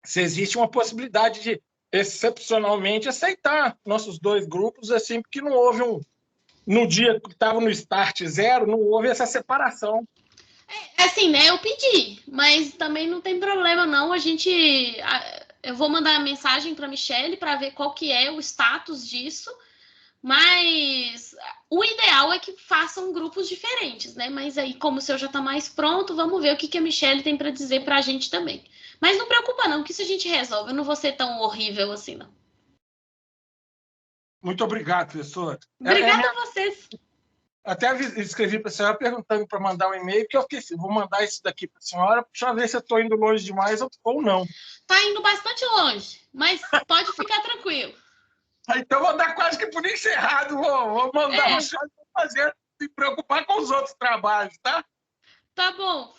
se existe uma possibilidade de, excepcionalmente, aceitar nossos 2 grupos, assim, porque não houve no dia que estava no start 0, não houve essa separação. Assim, né, eu pedi, mas também não tem problema não, eu vou mandar a mensagem para a Michelle para ver qual que é o status disso. Mas o ideal é que façam grupos diferentes, né? Mas aí, como o seu já está mais pronto, vamos ver o que a Michelle tem para dizer para a gente também. Mas não preocupa não, que isso a gente resolve. Eu não vou ser tão horrível assim, não. Muito obrigado, professor. Obrigada a vocês. Até escrevi para a senhora perguntando para mandar um e-mail, que eu fiquei assim, vou mandar isso daqui para a senhora, para ver se eu estou indo longe demais ou não. Está indo bastante longe, mas pode ficar tranquilo. Então vou dar quase que por encerrado, vou mandar você fazer, se preocupar com os outros trabalhos, tá? Tá bom,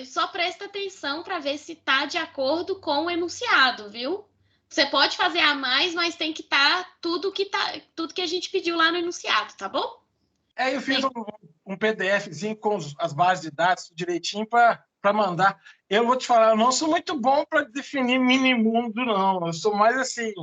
só presta atenção para ver se tá de acordo com o enunciado, viu? Você pode fazer a mais, mas tem que estar tudo que a gente pediu lá no enunciado, tá bom? Eu fiz um PDFzinho com as bases de dados direitinho para mandar. Eu vou te falar, eu não sou muito bom para definir mini mundo, não. Eu sou mais assim,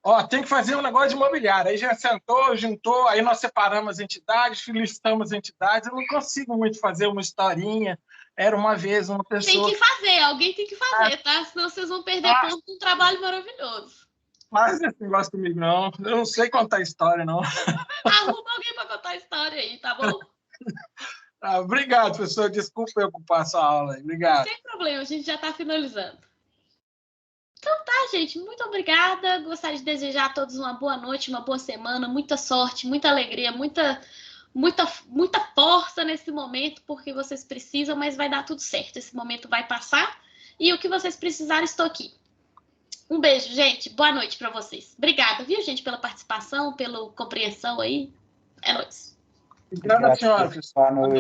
Ó, tem que fazer um negócio de imobiliário. Aí já sentou, juntou, aí nós separamos as entidades, listamos as entidades. Eu não consigo muito fazer uma historinha. Era uma vez uma Tem pessoa... que fazer, alguém tem que fazer, tá? Senão vocês vão perder ponto de um trabalho maravilhoso. Faz esse negócio comigo, não. Eu não sei contar história, não. Arruma alguém para contar a história aí, tá bom? Obrigado, professor. Desculpa eu ocupar a sua aula aí. Obrigado. Sem problema, a gente já está finalizando. Então tá, gente. Muito obrigada. Gostaria de desejar a todos uma boa noite, uma boa semana, muita sorte, muita alegria, muita força nesse momento, porque vocês precisam, mas vai dar tudo certo. Esse momento vai passar e o que vocês precisarem, estou aqui. Um beijo, gente. Boa noite para vocês. Obrigada, viu, gente, pela participação, pela compreensão aí. É nóis. Obrigado, senhora. Boa noite.